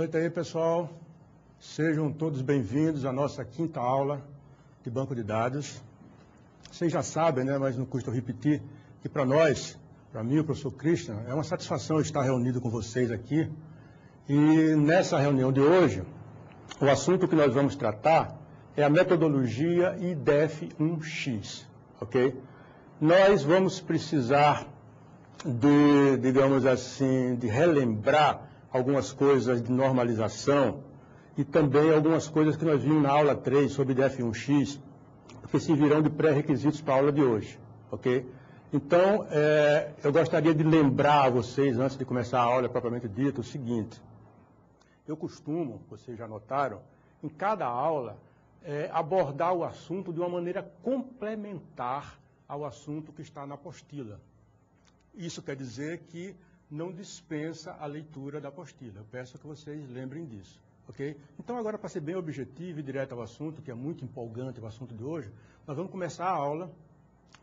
noite aí, pessoal. Sejam todos bem-vindos à nossa quinta aula de banco de dados. Vocês já sabem, né, mas não custa repetir, que para nós, para mim, o professor Christian, é uma satisfação estar reunido com vocês aqui. E nessa reunião de hoje, o assunto que nós vamos tratar é a metodologia IDEF1X, ok? Nós vamos precisar de, digamos assim, de relembrar algumas coisas de normalização e também algumas coisas que nós vimos na aula 3 sobre IDEF1X, porque se virão de pré-requisitos para a aula de hoje, ok? Então, eu gostaria de lembrar a vocês, antes de começar a aula propriamente dita, o seguinte. Eu costumo, vocês já notaram, em cada aula, abordar o assunto de uma maneira complementar ao assunto que está na apostila. Isso quer dizer que não dispensa a leitura da apostila. Eu peço que vocês lembrem disso, ok? Então, agora, para ser bem objetivo e direto ao assunto, que é muito empolgante o assunto de hoje, nós vamos começar a aula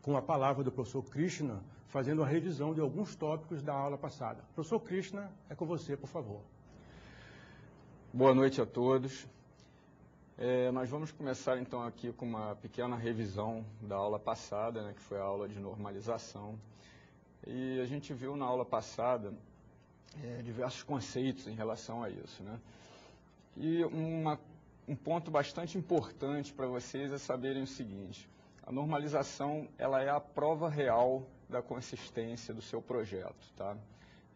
com a palavra do professor Krishna, fazendo a revisão de alguns tópicos da aula passada. Professor Krishna, é com você, por favor. Boa noite a todos. Nós vamos começar então aqui com uma pequena revisão da aula passada, né, que foi a aula de normalização. E a gente viu na aula passada diversos conceitos em relação a isso, né? E um ponto bastante importante para vocês é saberem o seguinte: a normalização, ela é a prova real da consistência do seu projeto, tá?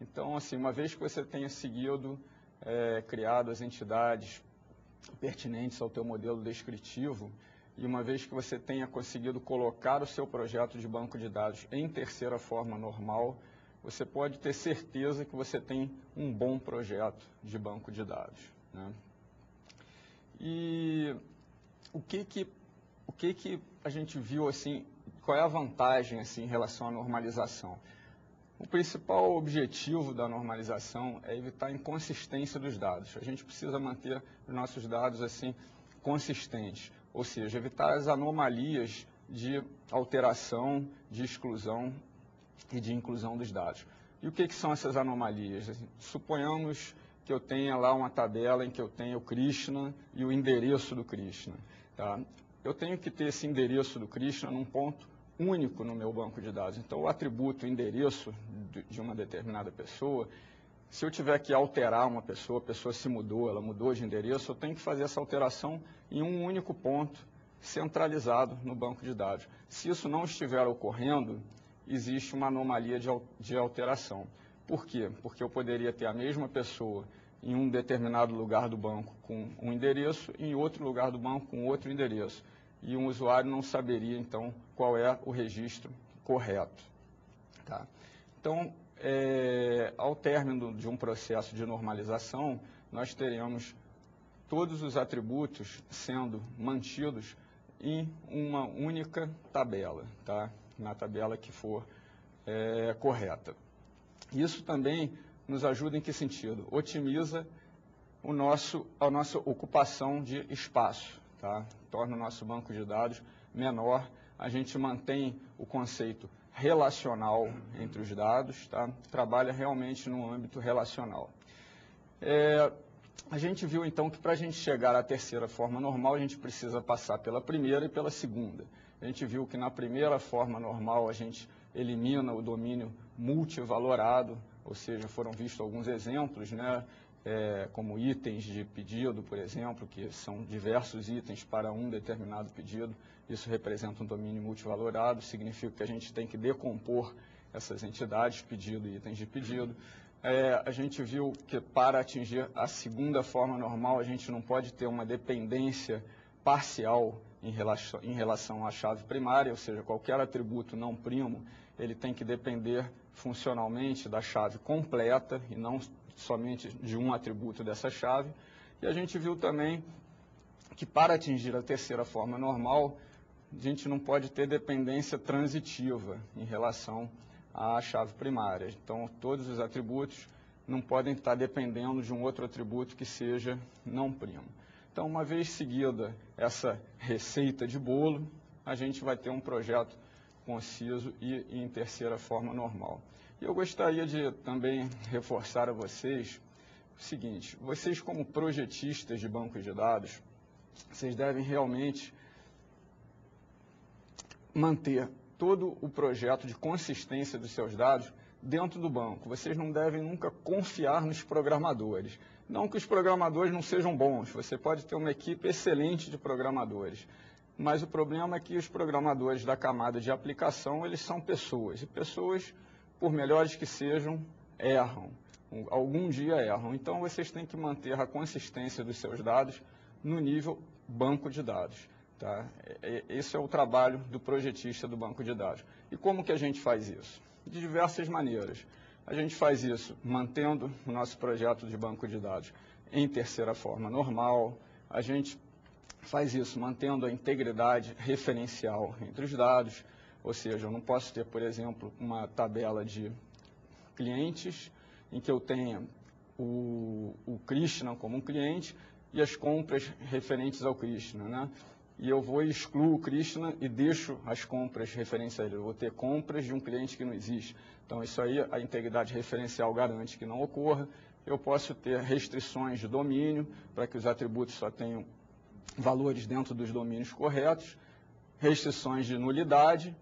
Então, assim, uma vez que você tenha seguido, criado as entidades pertinentes ao teu modelo descritivo, e uma vez que você tenha conseguido colocar o seu projeto de banco de dados em terceira forma normal, você pode ter certeza que você tem um bom projeto de banco de dados, né? E o que a gente viu, assim, qual é a vantagem, assim, em relação à normalização? O principal objetivo da normalização é evitar a inconsistência dos dados. A gente precisa manter os nossos dados, assim, consistentes, ou seja, evitar as anomalias de alteração, de exclusão e de inclusão dos dados. E o que são essas anomalias? Suponhamos que eu tenha lá uma tabela em que eu tenho o Krishna e o endereço do Krishna, tá? Eu tenho que ter esse endereço do Krishna num ponto único no meu banco de dados. Então, o atributo endereço de uma determinada pessoa, se eu tiver que alterar uma pessoa, a pessoa se mudou, ela mudou de endereço, eu tenho que fazer essa alteração em um único ponto centralizado no banco de dados. Se isso não estiver ocorrendo, existe uma anomalia de alteração. Por quê? Porque eu poderia ter a mesma pessoa em um determinado lugar do banco com um endereço e em outro lugar do banco com outro endereço. E um usuário não saberia, então, qual é o registro correto, tá? Então, ao término de um processo de normalização, nós teremos todos os atributos sendo mantidos em uma única tabela, tá? Na tabela que for correta. Isso também nos ajuda em que sentido? Otimiza a nossa ocupação de espaço, tá? Torna o nosso banco de dados menor, a gente mantém o conceito relacional entre os dados, tá? Trabalha realmente no âmbito relacional. A gente viu então que para a gente chegar à terceira forma normal, a gente precisa passar pela primeira e pela segunda. A gente viu que na primeira forma normal a gente elimina o domínio multivalorado, ou seja, foram vistos alguns exemplos, né? Como itens de pedido, por exemplo, que são diversos itens para um determinado pedido. Isso representa um domínio multivalorado, significa que a gente tem que decompor essas entidades, pedido e itens de pedido. A gente viu que para atingir a segunda forma normal, a gente não pode ter uma dependência parcial em relação à chave primária, ou seja, qualquer atributo não primo, ele tem que depender funcionalmente da chave completa e não somente de um atributo dessa chave. E a gente viu também que para atingir a terceira forma normal, a gente não pode ter dependência transitiva em relação à chave primária. Então, todos os atributos não podem estar dependendo de um outro atributo que seja não primo. Então, uma vez seguida essa receita de bolo, a gente vai ter um projeto conciso e em terceira forma normal. E eu gostaria de também reforçar a vocês seguinte, vocês como projetistas de bancos de dados, vocês devem realmente manter todo o projeto de consistência dos seus dados dentro do banco. Vocês não devem nunca confiar nos programadores. Não que os programadores não sejam bons, você pode ter uma equipe excelente de programadores, mas o problema é que os programadores da camada de aplicação, eles são pessoas, e pessoas, por melhores que sejam, erram. Algum dia erram. Então, vocês têm que manter a consistência dos seus dados no nível banco de dados. Tá? Esse é o trabalho do projetista do banco de dados. E como que a gente faz isso? De diversas maneiras. A gente faz isso mantendo o nosso projeto de banco de dados em terceira forma normal. A gente faz isso mantendo a integridade referencial entre os dados. Ou seja, eu não posso ter, por exemplo, uma tabela de clientes em que eu tenha o Krishna como um cliente e as compras referentes ao Krishna, né? E eu vou excluir o Krishna e deixo as compras referentes a ele. Eu vou ter compras de um cliente que não existe. Então, isso aí, a integridade referencial garante que não ocorra. Eu posso ter restrições de domínio, para que os atributos só tenham valores dentro dos domínios corretos, restrições de nulidade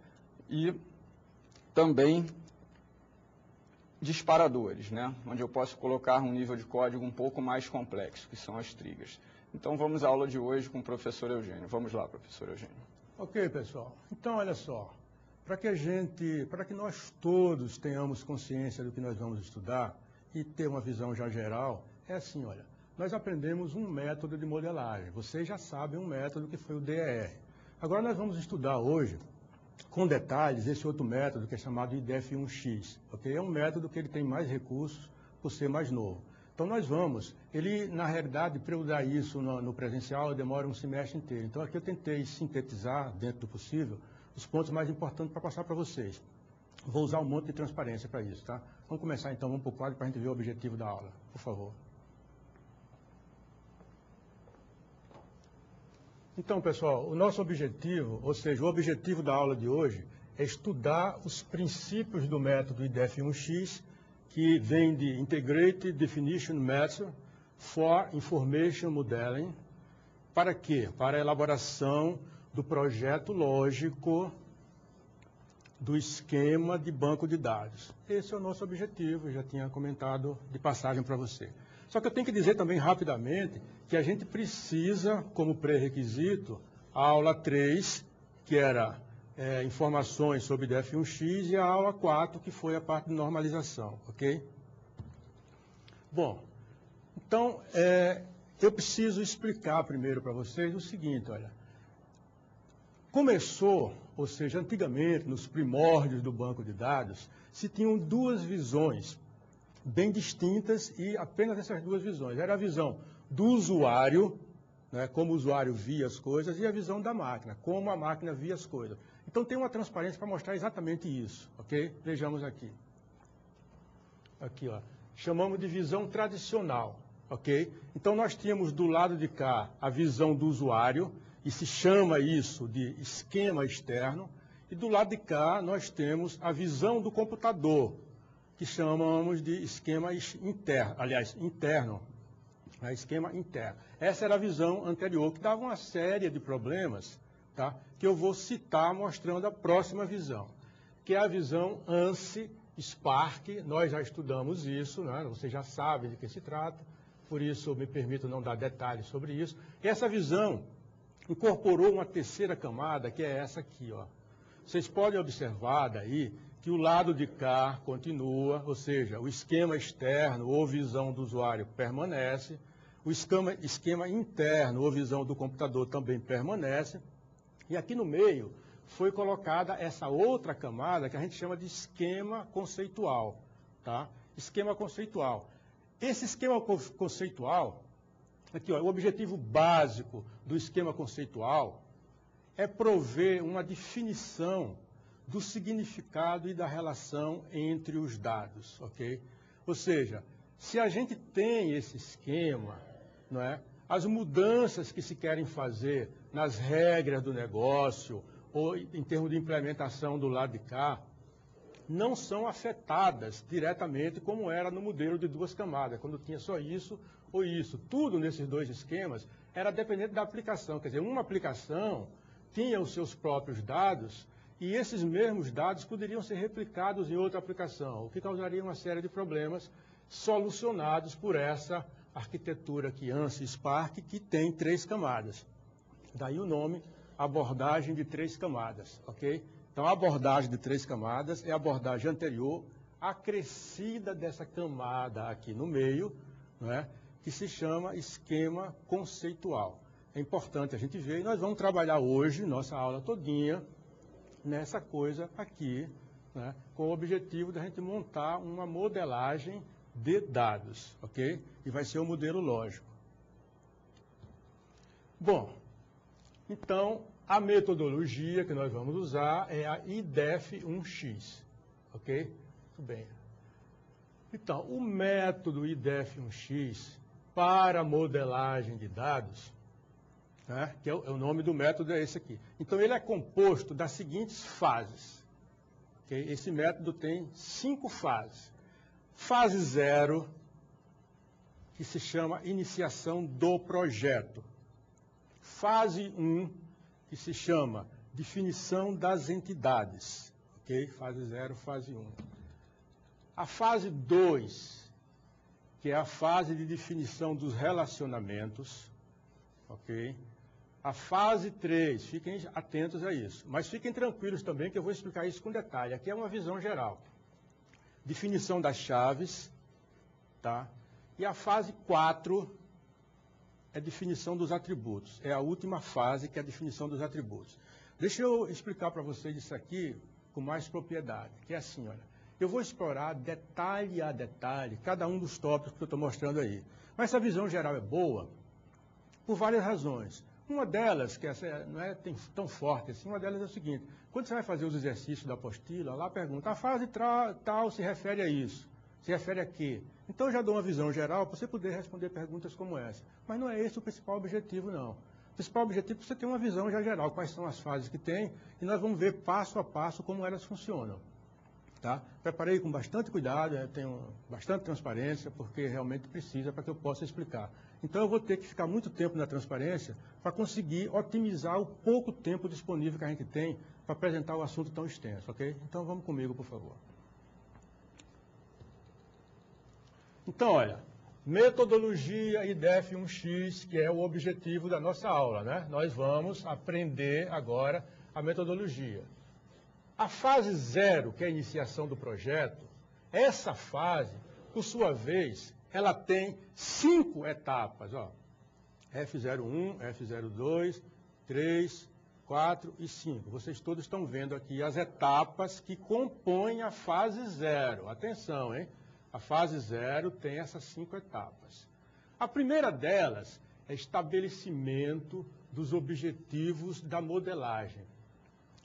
e também disparadores, né? Onde eu posso colocar um nível de código um pouco mais complexo, que são as triggers. Então, vamos à aula de hoje com o professor Eugênio. Vamos lá, professor Eugênio. Ok, pessoal. Então, olha só. Para que nós todos tenhamos consciência do que nós vamos estudar e ter uma visão já geral, é assim, olha. Nós aprendemos um método de modelagem. Vocês já sabem um método que foi o DER. Agora, nós vamos estudar hoje, com detalhes, esse outro método que é chamado IDF1X. Okay? É um método que ele tem mais recursos por ser mais novo. Então, nós vamos, na realidade, para eu dar isso no presencial, demora um semestre inteiro. Então, aqui eu tentei sintetizar, dentro do possível, os pontos mais importantes para passar para vocês. Vou usar um monte de transparência para isso, tá? Vamos começar, então, vamos para o quadro para a gente ver o objetivo da aula, por favor. Então, pessoal, o nosso objetivo, ou seja, o objetivo da aula de hoje, é estudar os princípios do método IDF1X, que vem de Integrated Definition Method for Information Modeling. Para quê? Para a elaboração do projeto lógico do esquema de banco de dados. Esse é o nosso objetivo, eu já tinha comentado de passagem para você. Só que eu tenho que dizer também rapidamente que a gente precisa, como pré-requisito, a aula 3, que era informações sobre IDF1X, e a aula 4, que foi a parte de normalização, ok? Bom, então, eu preciso explicar primeiro para vocês o seguinte, olha. Começou, ou seja, antigamente, nos primórdios do banco de dados, se tinham duas visões bem distintas e apenas essas duas visões. Era a visão do usuário, né, como o usuário via as coisas, e a visão da máquina, como a máquina via as coisas. Então, tem uma transparência para mostrar exatamente isso, ok? Vejamos aqui. Aqui, ó. Chamamos de visão tradicional, ok? Então, nós tínhamos do lado de cá a visão do usuário, e se chama isso de esquema externo, e do lado de cá nós temos a visão do computador, que chamamos de esquema interno, aliás, interno, esquema interno. Essa era a visão anterior, que dava uma série de problemas, tá? Que eu vou citar mostrando a próxima visão, que é a visão ANSI Spark. Nós já estudamos isso, né? Vocês já sabem de que se trata, por isso me permito não dar detalhes sobre isso. E essa visão incorporou uma terceira camada, que é essa aqui, ó. Vocês podem observar daí que o lado de cá continua, ou seja, o esquema externo ou visão do usuário permanece, o esquema interno ou visão do computador também permanece, e aqui no meio foi colocada essa outra camada que a gente chama de esquema conceitual, tá? Esquema conceitual. Esse esquema conceitual, aqui, ó, o objetivo básico do esquema conceitual é prover uma definição do significado e da relação entre os dados, ok? Ou seja, se a gente tem esse esquema, não é? As mudanças que se querem fazer nas regras do negócio ou em termos de implementação do lado de cá, não são afetadas diretamente como era no modelo de 2 camadas, quando tinha só isso ou isso. Tudo nesses 2 esquemas era dependente da aplicação. Quer dizer, uma aplicação tinha os seus próprios dados e esses mesmos dados poderiam ser replicados em outra aplicação, o que causaria uma série de problemas solucionados por essa arquitetura aqui, ANSYS Spark, que tem 3 camadas. Daí o nome, abordagem de 3 camadas, ok? Então, a abordagem de 3 camadas é a abordagem anterior, acrescida dessa camada aqui no meio, não é? Que se chama esquema conceitual. É importante a gente ver, e nós vamos trabalhar hoje, nossa aula todinha, nessa coisa aqui, né? Com o objetivo de a gente montar uma modelagem de dados, ok? E vai ser um modelo lógico. Bom, então, a metodologia que nós vamos usar é a IDEF1X, ok? Muito bem. Então, o método IDEF1X para modelagem de dados, né, que é o nome do método é esse aqui. Então, ele é composto das seguintes fases. Okay? Esse método tem 5 fases. Fase 0, que se chama iniciação do projeto. Fase 1, que se chama definição das entidades. Ok? Fase 0, fase 1. A fase 2, que é a fase de definição dos relacionamentos. Ok? A fase 3, fiquem atentos a isso. Mas fiquem tranquilos também que eu vou explicar isso com detalhe. Aqui é uma visão geral. Definição das chaves. Tá? E a fase 4 é definição dos atributos. É a última fase, que é a definição dos atributos. Deixa eu explicar para vocês isso aqui com mais propriedade. Que é assim, olha. Eu vou explorar detalhe a detalhe cada um dos tópicos que eu estou mostrando aí. Mas essa visão geral é boa por várias razões. Uma delas, que essa não é tão forte assim, uma delas é o seguinte. Quando você vai fazer os exercícios da apostila, lá pergunta, a fase tal se refere a isso. Se refere a quê? Então, eu já dou uma visão geral para você poder responder perguntas como essa. Mas não é esse o principal objetivo, não. O principal objetivo é você ter uma visão já geral, quais são as fases que tem, e nós vamos ver passo a passo como elas funcionam. Tá? Preparei com bastante cuidado, tenho bastante transparência, porque realmente precisa para que eu possa explicar. Então, eu vou ter que ficar muito tempo na transparência para conseguir otimizar o pouco tempo disponível que a gente tem para apresentar o assunto tão extenso, ok? Então, vamos comigo, por favor. Então, olha, metodologia IDEF1X, que é o objetivo da nossa aula, né? Nós vamos aprender agora a metodologia. A fase 0, que é a iniciação do projeto, essa fase, por sua vez, ela tem 5 etapas, ó. F01, F02, 3, 4 e 5. Vocês todos estão vendo aqui as etapas que compõem a fase 0. Atenção, hein? A fase 0 tem essas 5 etapas. A primeira delas é estabelecimento dos objetivos da modelagem.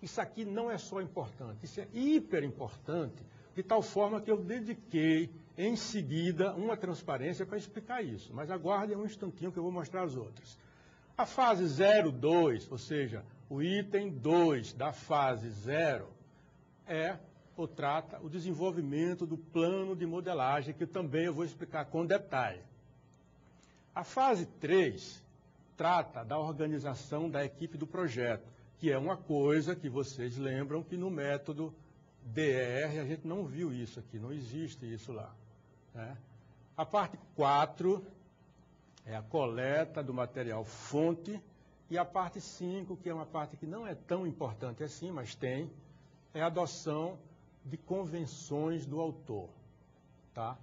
Isso aqui não é só importante, isso é hiper importante, de tal forma que eu dediquei em seguida uma transparência para explicar isso. Mas aguardem um instantinho que eu vou mostrar as outras. A fase 02, ou seja, o item 2 da fase 0, trata o desenvolvimento do plano de modelagem, que também eu vou explicar com detalhe. A fase 3 trata da organização da equipe do projeto, que é uma coisa que vocês lembram que no método DER a gente não viu isso aqui, não existe isso lá. Né? A parte 4 é a coleta do material fonte, e a parte 5, que é uma parte que não é tão importante assim, mas tem, é a adoção de convenções do autor. Tá?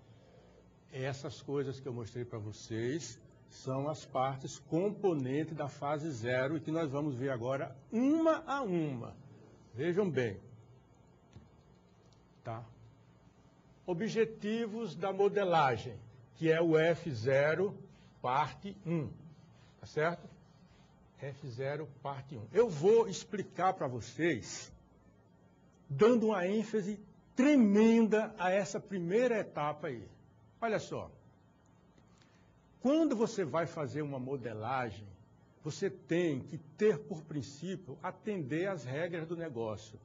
Essas coisas que eu mostrei para vocês são as partes componentes da fase 0 e que nós vamos ver agora uma a uma. Vejam bem. Tá? Objetivos da modelagem, que é o F0, parte 1. Tá certo? F0, parte 1. Eu vou explicar para vocês, dando uma ênfase tremenda a essa primeira etapa aí. Olha só. Quando você vai fazer uma modelagem, você tem que ter, por princípio, atender às regras do negócio.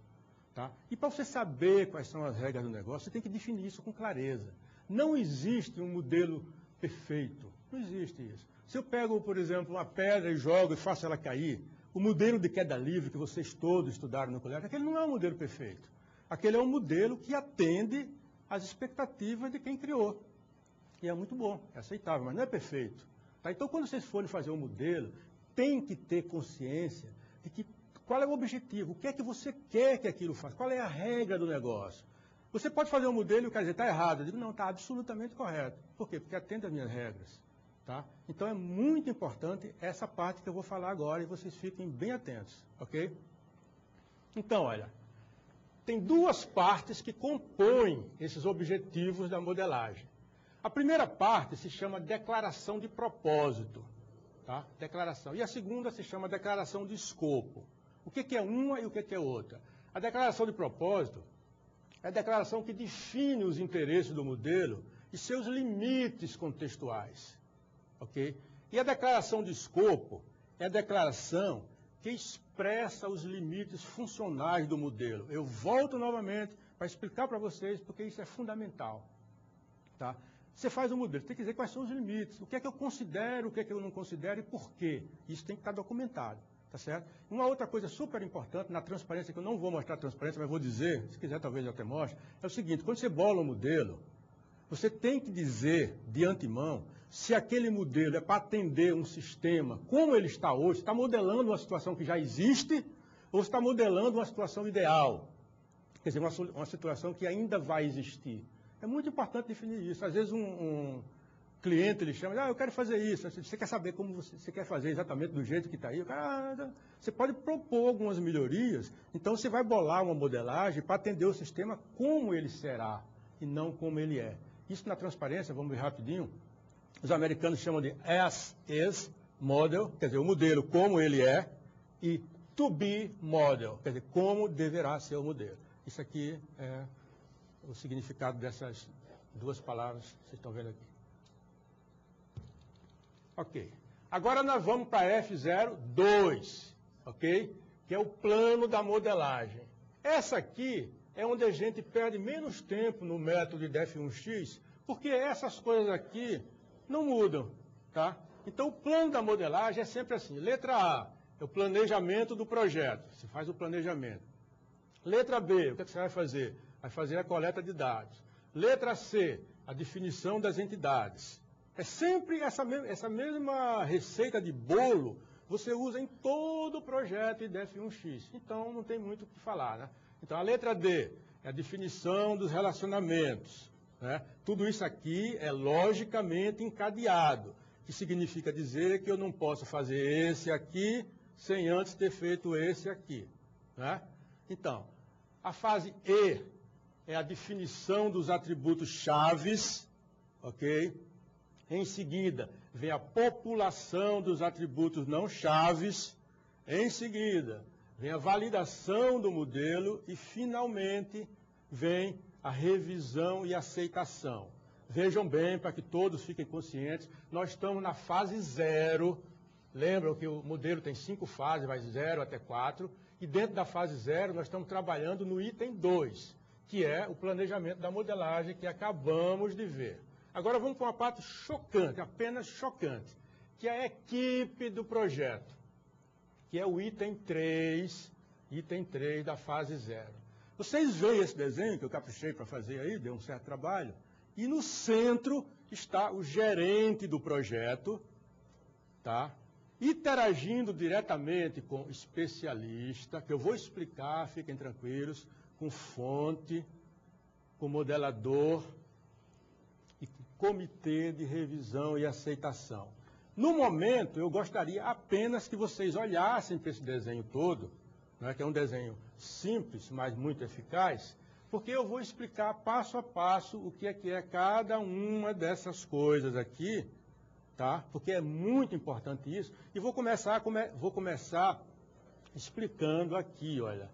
Tá? E para você saber quais são as regras do negócio, você tem que definir isso com clareza. Não existe um modelo perfeito. Não existe isso. Se eu pego, por exemplo, uma pedra e jogo e faço ela cair, o modelo de queda livre que vocês todos estudaram no colégio, aquele não é um modelo perfeito. Aquele é um modelo que atende às expectativas de quem criou. E é muito bom, é aceitável, mas não é perfeito. Tá? Então, quando vocês forem fazer um modelo, tem que ter consciência de que qual é o objetivo, o que é que você quer que aquilo faça, qual é a regra do negócio. Você pode fazer um modelo e o cara dizer, está errado. Eu digo, não, está absolutamente correto. Por quê? Porque atende às minhas regras. Tá? Então, é muito importante essa parte que eu vou falar agora e vocês fiquem bem atentos, ok? Então, olha, tem duas partes que compõem esses objetivos da modelagem. A primeira parte se chama declaração de propósito, tá? Declaração. E a segunda se chama declaração de escopo. O que é uma e o que é outra? A declaração de propósito é a declaração que define os interesses do modelo e seus limites contextuais, ok? E a declaração de escopo é a declaração que expressa os limites funcionais do modelo. Eu volto novamente para explicar para vocês porque isso é fundamental, tá? Você faz um modelo, tem que dizer quais são os limites, o que é que eu considero, o que é que eu não considero e por quê. Isso tem que estar documentado, tá certo? Uma outra coisa super importante na transparência, que eu não vou mostrar a transparência, mas vou dizer, se quiser talvez eu até mostre, é o seguinte, quando você bola um modelo, você tem que dizer de antemão se aquele modelo é para atender um sistema como ele está hoje, está modelando uma situação que já existe ou está modelando uma situação ideal, quer dizer, uma situação que ainda vai existir. É muito importante definir isso. Às vezes um cliente ele chama, eu quero fazer isso. Você quer saber como você quer fazer exatamente do jeito que está aí? O cara, você pode propor algumas melhorias. Então você vai bolar uma modelagem para atender o sistema como ele será e não como ele é. Isso na transparência, vamos ver rapidinho. Os americanos chamam de as is model, quer dizer, o modelo como ele é, e to be model, quer dizer, como deverá ser o modelo. Isso aqui é o significado dessas duas palavras que vocês estão vendo aqui. Ok. Agora nós vamos para F02, ok? Que é o plano da modelagem. Essa aqui é onde a gente perde menos tempo no método de F1x, porque essas coisas aqui não mudam, tá? Então o plano da modelagem é sempre assim. Letra A é o planejamento do projeto. Você faz o planejamento. Letra B, o que você vai fazer? Vai fazer a coleta de dados. Letra C, a definição das entidades. É sempre essa mesma receita de bolo, você usa em todo o projeto IDF1X. Então, não tem muito o que falar, né? Então, a letra D é a definição dos relacionamentos, né? Tudo isso aqui é logicamente encadeado, que significa dizer que eu não posso fazer esse aqui sem antes ter feito esse aqui, né? Então, a fase E é a definição dos atributos chaves, ok? Em seguida, vem a população dos atributos não chaves. Em seguida, vem a validação do modelo e, finalmente, vem a revisão e aceitação. Vejam bem, para que todos fiquem conscientes, nós estamos na fase 0. Lembram que o modelo tem 5 fases, vai 0 até 4. E dentro da fase 0, nós estamos trabalhando no item 2, que é o planejamento da modelagem que acabamos de ver. Agora vamos para uma parte chocante, apenas chocante, que é a equipe do projeto, que é o item 3 da fase 0. Vocês veem esse desenho que eu caprichei para fazer aí, deu um certo trabalho, e no centro está o gerente do projeto, tá? Interagindo diretamente com o especialista, que eu vou explicar, fiquem tranquilos, com fonte, com modelador e com comitê de revisão e aceitação. No momento, eu gostaria apenas que vocês olhassem para esse desenho todo, né, que é um desenho simples, mas muito eficaz, porque eu vou explicar passo a passo o que é cada uma dessas coisas aqui, tá? Porque é muito importante isso. E vou começar explicando aqui, olha,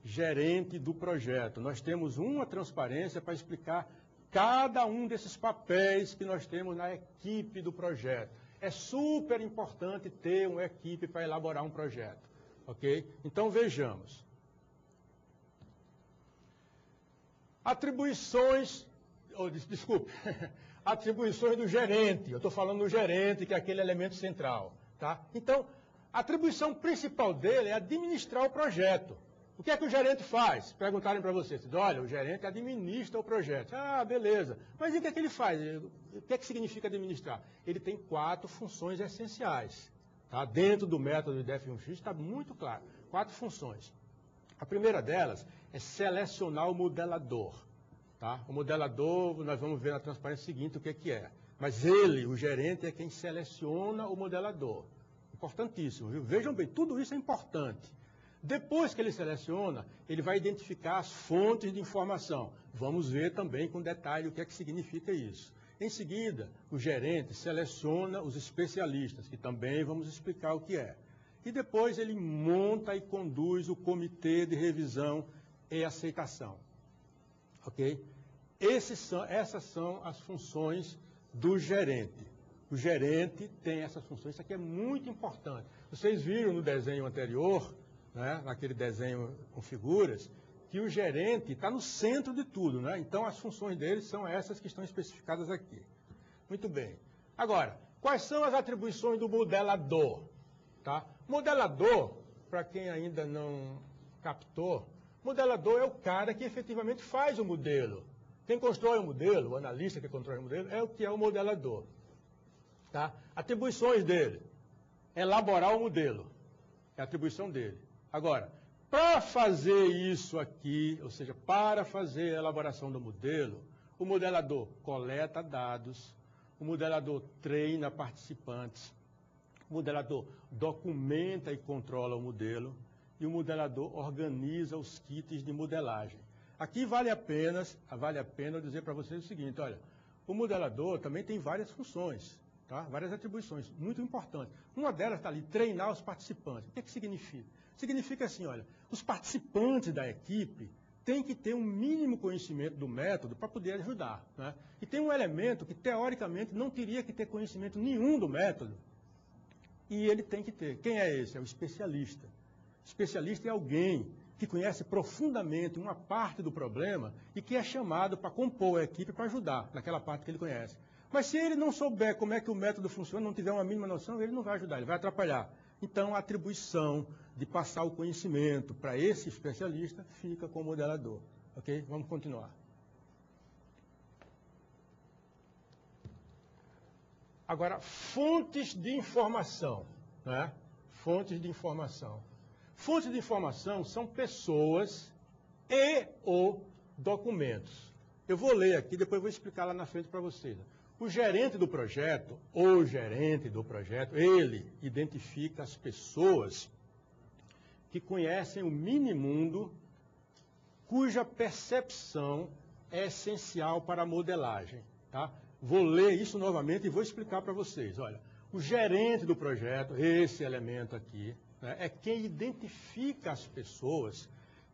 gerente do projeto. Nós temos uma transparência para explicar cada um desses papéis que nós temos na equipe do projeto. É super importante ter uma equipe para elaborar um projeto, ok? Então, vejamos. Atribuições, desculpe, atribuições do gerente. Eu estou falando do gerente, que é aquele elemento central. Tá? Então, a atribuição principal dele é administrar o projeto. O que é que o gerente faz? Perguntarem para você, olha, o gerente administra o projeto. Ah, beleza. Mas e o que é que ele faz? O que é que significa administrar? Ele tem 4 funções essenciais. Tá? Dentro do método de DF1X está muito claro. 4 funções. A primeira delas é selecionar o modelador. Tá? O modelador, nós vamos ver na transparência seguinte o que é. Mas ele, o gerente, é quem seleciona o modelador. Importantíssimo, viu? Vejam bem, tudo isso é importante. Depois que ele seleciona, ele vai identificar as fontes de informação. Vamos ver também com detalhe o que é que significa isso. Em seguida, o gerente seleciona os especialistas, que também vamos explicar o que é. E depois ele monta e conduz o comitê de revisão e aceitação. Ok? Essas são as funções do gerente. O gerente tem essas funções, isso aqui é muito importante. Vocês viram no desenho anterior, né, naquele desenho com figuras, que o gerente está no centro de tudo, né? Então as funções dele são essas que estão especificadas aqui. Muito bem. Agora, quais são as atribuições do modelador? Tá? Modelador, para quem ainda não captou, modelador é o cara que efetivamente faz o modelo. Quem constrói o modelo, o analista que constrói o modelo, é o que é o modelador. Tá? Atribuições dele: elaborar o modelo. É a atribuição dele. Agora, para fazer isso aqui, ou seja, para fazer a elaboração do modelo, o modelador coleta dados, o modelador treina participantes, o modelador documenta e controla o modelo e o modelador organiza os kits de modelagem. Aqui vale a pena eu dizer para vocês o seguinte, olha, o modelador também tem várias funções, tá? Várias atribuições, muito importantes. Uma delas está ali, treinar os participantes. O que é que significa? Significa assim, olha, os participantes da equipe têm que ter um mínimo conhecimento do método para poder ajudar. Né? E tem um elemento que, teoricamente, não teria que ter conhecimento nenhum do método, e ele tem que ter. Quem é esse? É o especialista. O especialista é alguém que conhece profundamente uma parte do problema e que é chamado para compor a equipe para ajudar naquela parte que ele conhece. Mas se ele não souber como é que o método funciona, não tiver uma mínima noção, ele não vai ajudar, ele vai atrapalhar. Então, a atribuição de passar o conhecimento para esse especialista fica com o modelador. Ok? Vamos continuar. Agora, fontes de informação. Né? Fontes de informação. Fontes de informação são pessoas e ou documentos. Eu vou ler aqui, depois vou explicar lá na frente para vocês. O gerente do projeto, ou gerente do projeto, ele identifica as pessoas que conhecem o mini-mundo, cuja percepção é essencial para a modelagem. Tá? Vou ler isso novamente e vou explicar para vocês. Olha, o gerente do projeto, esse elemento aqui, né, é quem identifica as pessoas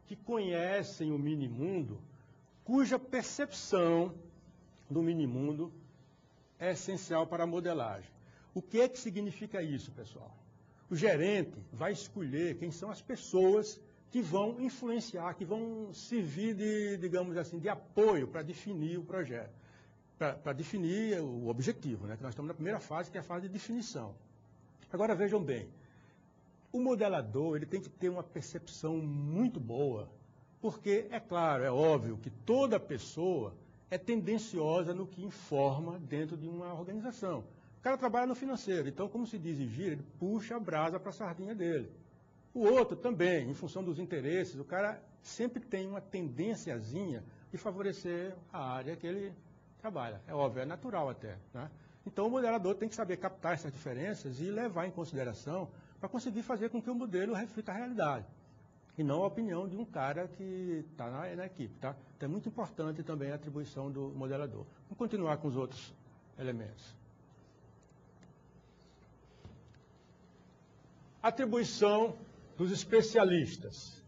que conhecem o mini-mundo, cuja percepção do mini-mundo é essencial para a modelagem. O que é que significa isso, pessoal? O gerente vai escolher quem são as pessoas que vão influenciar, que vão servir de, digamos assim, de apoio para definir o projeto, para definir o objetivo, né? Que nós estamos na primeira fase, que é a fase de definição. Agora vejam bem, o modelador ele tem que ter uma percepção muito boa, porque é claro, é óbvio que toda pessoa é tendenciosa no que informa dentro de uma organização. O cara trabalha no financeiro, então, como se diz em gíria, ele puxa a brasa para a sardinha dele. O outro também, em função dos interesses, o cara sempre tem uma tendênciazinha de favorecer a área que ele trabalha. É óbvio, é natural até. Né? Então, o modelador tem que saber captar essas diferenças e levar em consideração para conseguir fazer com que o modelo reflita a realidade. E não a opinião de um cara que está na equipe. Tá? Então é muito importante também a atribuição do modelador. Vamos continuar com os outros elementos. Atribuição dos especialistas.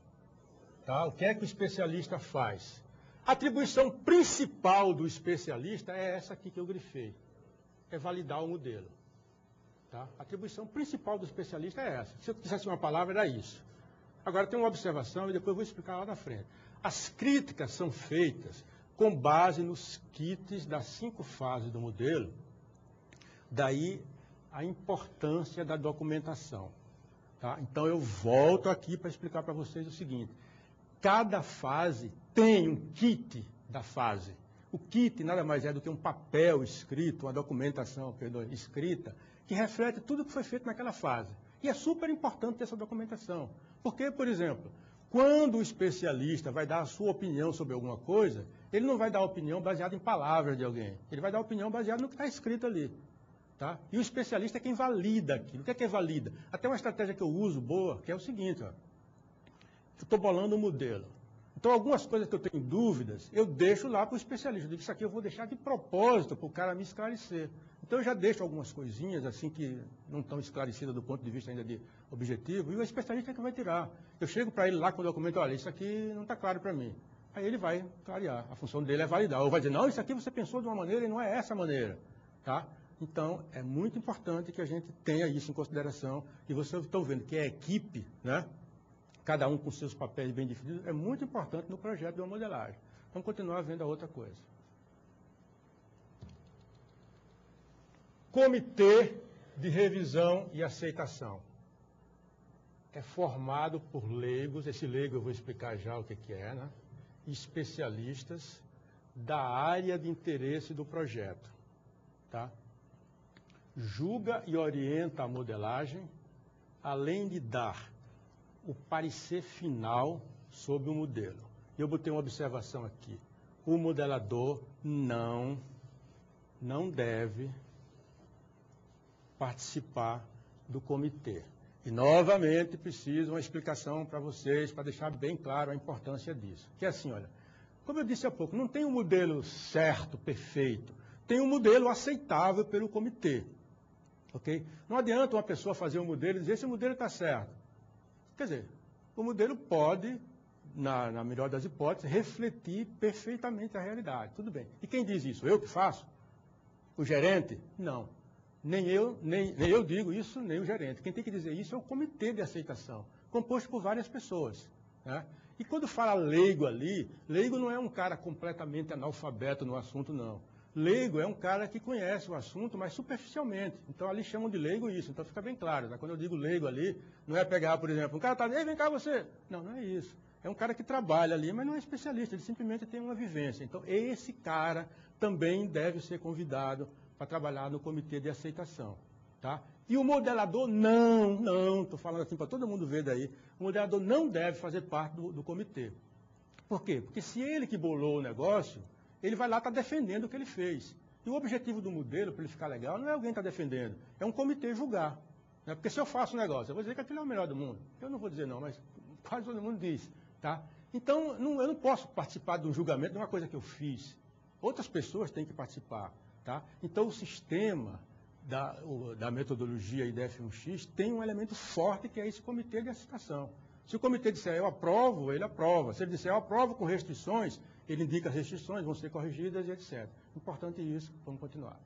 Tá? O que é que o especialista faz? A atribuição principal do especialista é essa aqui que eu grifei. É validar o modelo. Tá? A atribuição principal do especialista é essa. Se eu quisesse uma palavra, era isso. Agora tem uma observação e depois eu vou explicar lá na frente. As críticas são feitas com base nos kits das 5 fases do modelo, daí a importância da documentação. Tá? Então, eu volto aqui para explicar para vocês o seguinte: cada fase tem um kit da fase. O kit nada mais é do que um papel escrito, uma documentação, escrita, que reflete tudo que foi feito naquela fase. E é super importante ter essa documentação. Porque, por exemplo, quando o especialista vai dar a sua opinião sobre alguma coisa, ele não vai dar opinião baseada em palavras de alguém. Ele vai dar opinião baseada no que está escrito ali. Tá? E o especialista é quem valida aquilo. O que é valida? Até uma estratégia que eu uso boa, que é o seguinte: ó, eu estou bolando um modelo. Então, algumas coisas que eu tenho dúvidas, eu deixo lá para o especialista. Eu digo, isso aqui eu vou deixar de propósito para o cara me esclarecer. Então, eu já deixo algumas coisinhas assim que não estão esclarecidas do ponto de vista ainda de objetivo, e o especialista é que vai tirar. Eu chego para ele lá com o documento, olha, isso aqui não está claro para mim. Aí ele vai clarear. A função dele é validar. Ou vai dizer, não, isso aqui você pensou de uma maneira e não é essa maneira. Tá? Então, é muito importante que a gente tenha isso em consideração. E vocês estão vendo que a equipe, né, cada um com seus papéis bem definidos, é muito importante no projeto de uma modelagem. Vamos continuar vendo a outra coisa. Comitê de revisão e aceitação. É formado por leigos, esse leigo eu vou explicar já o que é, né? Especialistas da área de interesse do projeto. Tá? Julga e orienta a modelagem, além de dar o parecer final sobre o modelo. Eu botei uma observação aqui. O modelador não deve participar do comitê. E, novamente, preciso uma explicação para vocês, para deixar bem claro a importância disso. Que é assim, olha, como eu disse há pouco, não tem um modelo certo, perfeito. Tem um modelo aceitável pelo comitê. Okay? Não adianta uma pessoa fazer um modelo e dizer, esse modelo está certo. Quer dizer, o modelo pode, na melhor das hipóteses, refletir perfeitamente a realidade. Tudo bem. E quem diz isso? Eu que faço? O gerente? Não. Nem eu digo isso, nem o gerente. Quem tem que dizer isso é o comitê de aceitação, composto por várias pessoas. Né? E quando fala leigo ali, leigo não é um cara completamente analfabeto no assunto, não. Leigo é um cara que conhece o assunto, mas superficialmente. Então, ali chamam de leigo isso. Então, fica bem claro. Né? Quando eu digo leigo ali, não é pegar, por exemplo, um cara está, ei, vem cá você. Não, não é isso. É um cara que trabalha ali, mas não é especialista. Ele simplesmente tem uma vivência. Então, esse cara também deve ser convidado para trabalhar no comitê de aceitação. Tá? E o modelador estou falando assim para todo mundo ver daí, o modelador não deve fazer parte do comitê. Por quê? Porque se ele que bolou o negócio, ele vai lá estar defendendo o que ele fez. E o objetivo do modelo, para ele ficar legal, não é alguém estar defendendo, é um comitê julgar. Né? Porque se eu faço um negócio, eu vou dizer que aquilo é o melhor do mundo. Eu não vou dizer não, mas quase todo mundo diz. Tá? Então, eu não posso participar de um julgamento de uma coisa que eu fiz. Outras pessoas têm que participar. Tá? Então, o sistema da metodologia IDF1X tem um elemento forte que é esse comitê de aceitação. Se o comitê disser eu aprovo, ele aprova. Se ele disser eu aprovo com restrições, ele indica as restrições, vão ser corrigidas e etc. Importante isso, vamos continuar.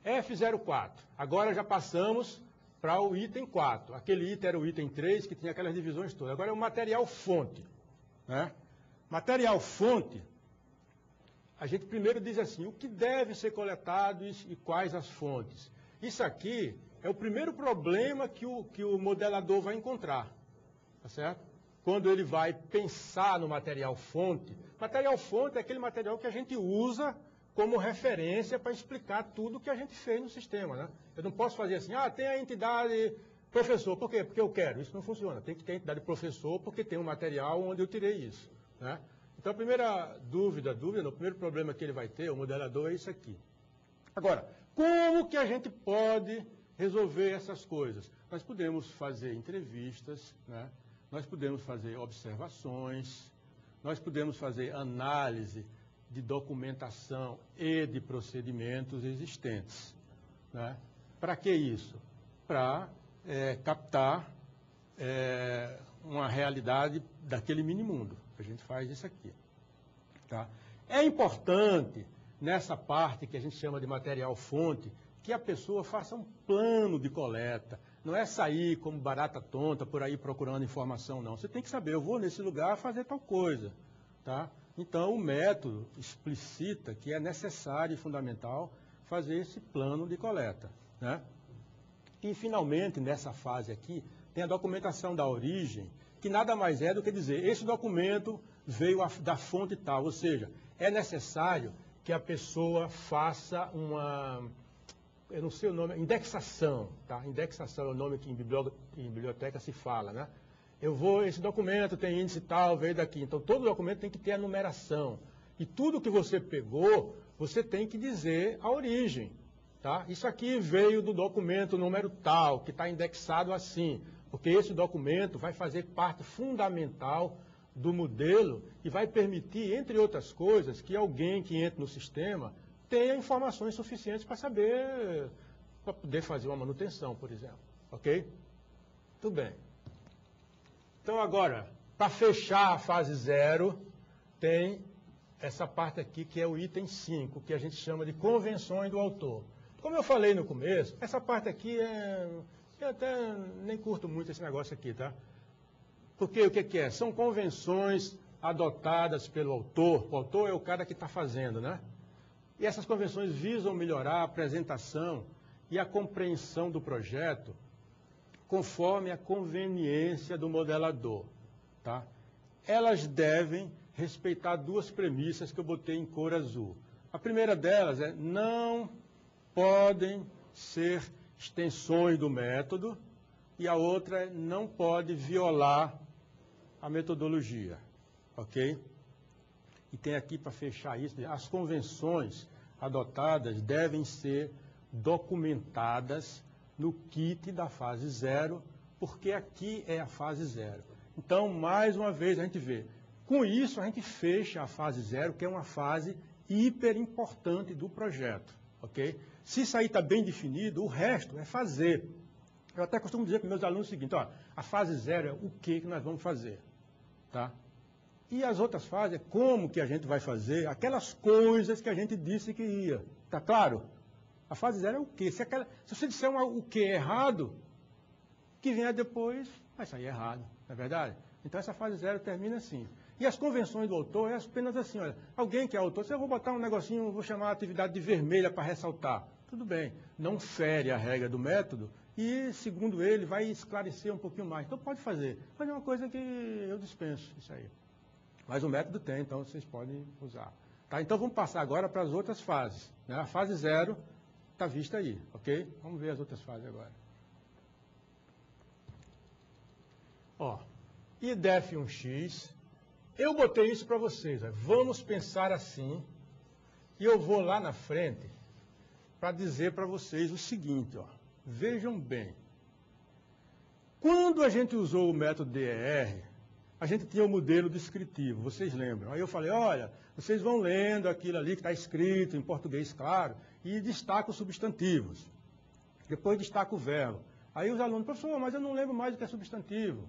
F04. Agora já passamos para o item 4. Aquele item era o item 3, que tinha aquelas divisões todas. Agora é o material fonte. Né? Material fonte, a gente primeiro diz assim, o que deve ser coletado e quais as fontes. Isso aqui é o primeiro problema que o modelador vai encontrar. Tá certo? Quando ele vai pensar no material fonte é aquele material que a gente usa como referência para explicar tudo o que a gente fez no sistema. Né? Eu não posso fazer assim, tem a entidade professor. Por quê? Porque eu quero. Isso não funciona. Tem que ter a entidade professor porque tem um material onde eu tirei isso. Né? Então, a primeira o primeiro problema que ele vai ter, o modelador, é isso aqui. Agora, como que a gente pode resolver essas coisas? Nós podemos fazer entrevistas, né? Nós podemos fazer observações, nós podemos fazer análise de documentação e de procedimentos existentes. Né? Para que isso? Para captar uma realidade daquele mini-mundo. A gente faz isso aqui. Tá? É importante, nessa parte que a gente chama de material fonte, que a pessoa faça um plano de coleta, Não é sair como barata tonta por aí procurando informação, não. Você tem que saber, eu vou nesse lugar fazer tal coisa, tá? Então, o método explicita que é necessário e fundamental fazer esse plano de coleta, né? E, finalmente, nessa fase aqui, tem a documentação da origem, que nada mais é do que dizer, esse documento veio da fonte tal, ou seja, é necessário que a pessoa faça uma, eu não sei o nome, indexação, tá? Indexação é o nome que em biblioteca se fala, né? Esse documento tem índice tal, veio daqui. Então, todo documento tem que ter a numeração. E tudo que você pegou, você tem que dizer a origem, tá? Isso aqui veio do documento número tal, que está indexado assim, porque esse documento vai fazer parte fundamental do modelo e vai permitir, entre outras coisas, que alguém que entre no sistema tenha informações suficientes para saber, para poder fazer uma manutenção, por exemplo. Ok? Tudo bem. Então, agora, para fechar a fase 0, tem essa parte aqui que é o item 5, que a gente chama de convenções do autor. Como eu falei no começo, essa parte aqui eu até nem curto muito esse negócio aqui, tá? Porque o que é? São convenções adotadas pelo autor. O autor é o cara que está fazendo, né? E essas convenções visam melhorar a apresentação e a compreensão do projeto conforme a conveniência do modelador, tá? Elas devem respeitar duas premissas que eu botei em cor azul. A primeira delas é não podem ser extensões do método e a outra é não pode violar a metodologia, ok? E tem aqui para fechar isso, as convenções adotadas devem ser documentadas no kit da fase 0, porque aqui é a fase 0. Então, mais uma vez, a gente vê. Com isso, a gente fecha a fase 0, que é uma fase hiper importante do projeto, ok? Se isso aí está bem definido, o resto é fazer. Eu até costumo dizer para meus alunos o seguinte, ó, a fase 0 é o que nós vamos fazer, tá? E as outras fases é como que a gente vai fazer aquelas coisas que a gente disse que ia, tá claro? A fase 0 é o quê? Se você disser o que errado, o que vier depois vai sair errado, não é verdade? Então essa fase 0 termina assim. E as convenções do autor é apenas assim, olha, alguém que é autor, se eu vou botar um negocinho, vou chamar a atividade de vermelha para ressaltar. Tudo bem, não fere a regra do método e, segundo ele, vai esclarecer um pouquinho mais. Então pode fazer, mas é uma coisa que eu dispenso, isso aí. Mas o método tem, então vocês podem usar. Tá? Então vamos passar agora para as outras fases, né? A fase 0 está vista aí, ok? Vamos ver as outras fases agora. Ó, IDEF1X, eu botei isso para vocês, ó. Vamos pensar assim, e eu vou lá na frente para dizer para vocês o seguinte, ó, vejam bem. Quando a gente usou o método DER, a gente tinha o modelo descritivo, vocês lembram? Aí eu falei, olha, vocês vão lendo aquilo ali que está escrito em português claro, e destaca os substantivos. Depois destaca o verbo. Aí os alunos, professor, mas eu não lembro mais o que é substantivo,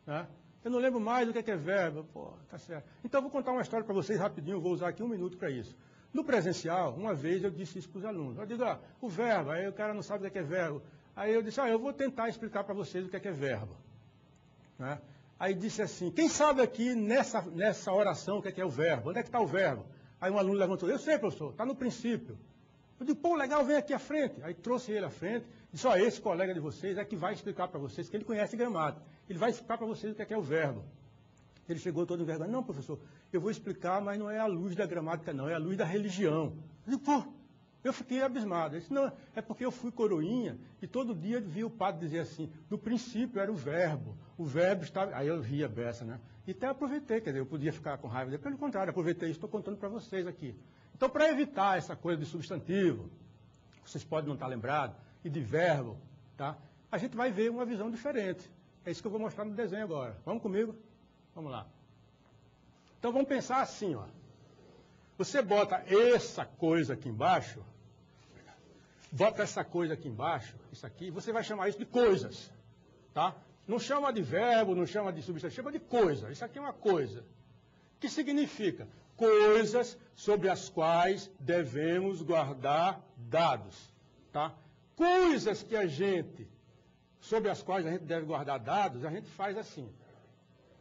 né? Eu não lembro mais o que é verbo. Pô, tá certo. Então eu vou contar uma história para vocês rapidinho, vou usar aqui 1 minuto para isso. No presencial, uma vez eu disse isso para os alunos. Eu digo, o verbo, aí o cara não sabe o que é verbo. Aí eu disse, eu vou tentar explicar para vocês o que é verbo, né? Aí disse assim, quem sabe aqui nessa oração o que é o verbo? Onde é que está o verbo? Aí um aluno levantou, eu sei, professor, está no princípio. Eu digo, pô, legal, vem aqui à frente. Aí trouxe ele à frente, disse, esse colega de vocês é que vai explicar para vocês, que ele conhece gramática. Ele vai explicar para vocês o que é o verbo. Ele chegou todo envergonhado, não, professor, eu vou explicar, mas não é a luz da gramática, não, é a luz da religião. Eu digo, pô, eu fiquei abismado. Ele disse, não, é porque eu fui coroinha e todo dia via o padre dizer assim, no princípio era o verbo estava... Aí eu ria a beça, né? E até aproveitei, quer dizer, eu podia ficar com raiva dele, pelo contrário, aproveitei isso, estou contando para vocês aqui. Então, para evitar essa coisa de substantivo, vocês podem não estar lembrados, e de verbo, tá? A gente vai ver uma visão diferente. É isso que eu vou mostrar no desenho agora. Vamos comigo? Vamos lá. Então, vamos pensar assim, ó. Você bota essa coisa aqui embaixo, isso aqui, você vai chamar isso de coisas, tá? Não chama de verbo, não chama de substantivo, chama de coisa. Isso aqui é uma coisa. Que significa? Coisas sobre as quais devemos guardar dados, tá? Coisas que a gente sobre as quais a gente deve guardar dados, a gente faz assim,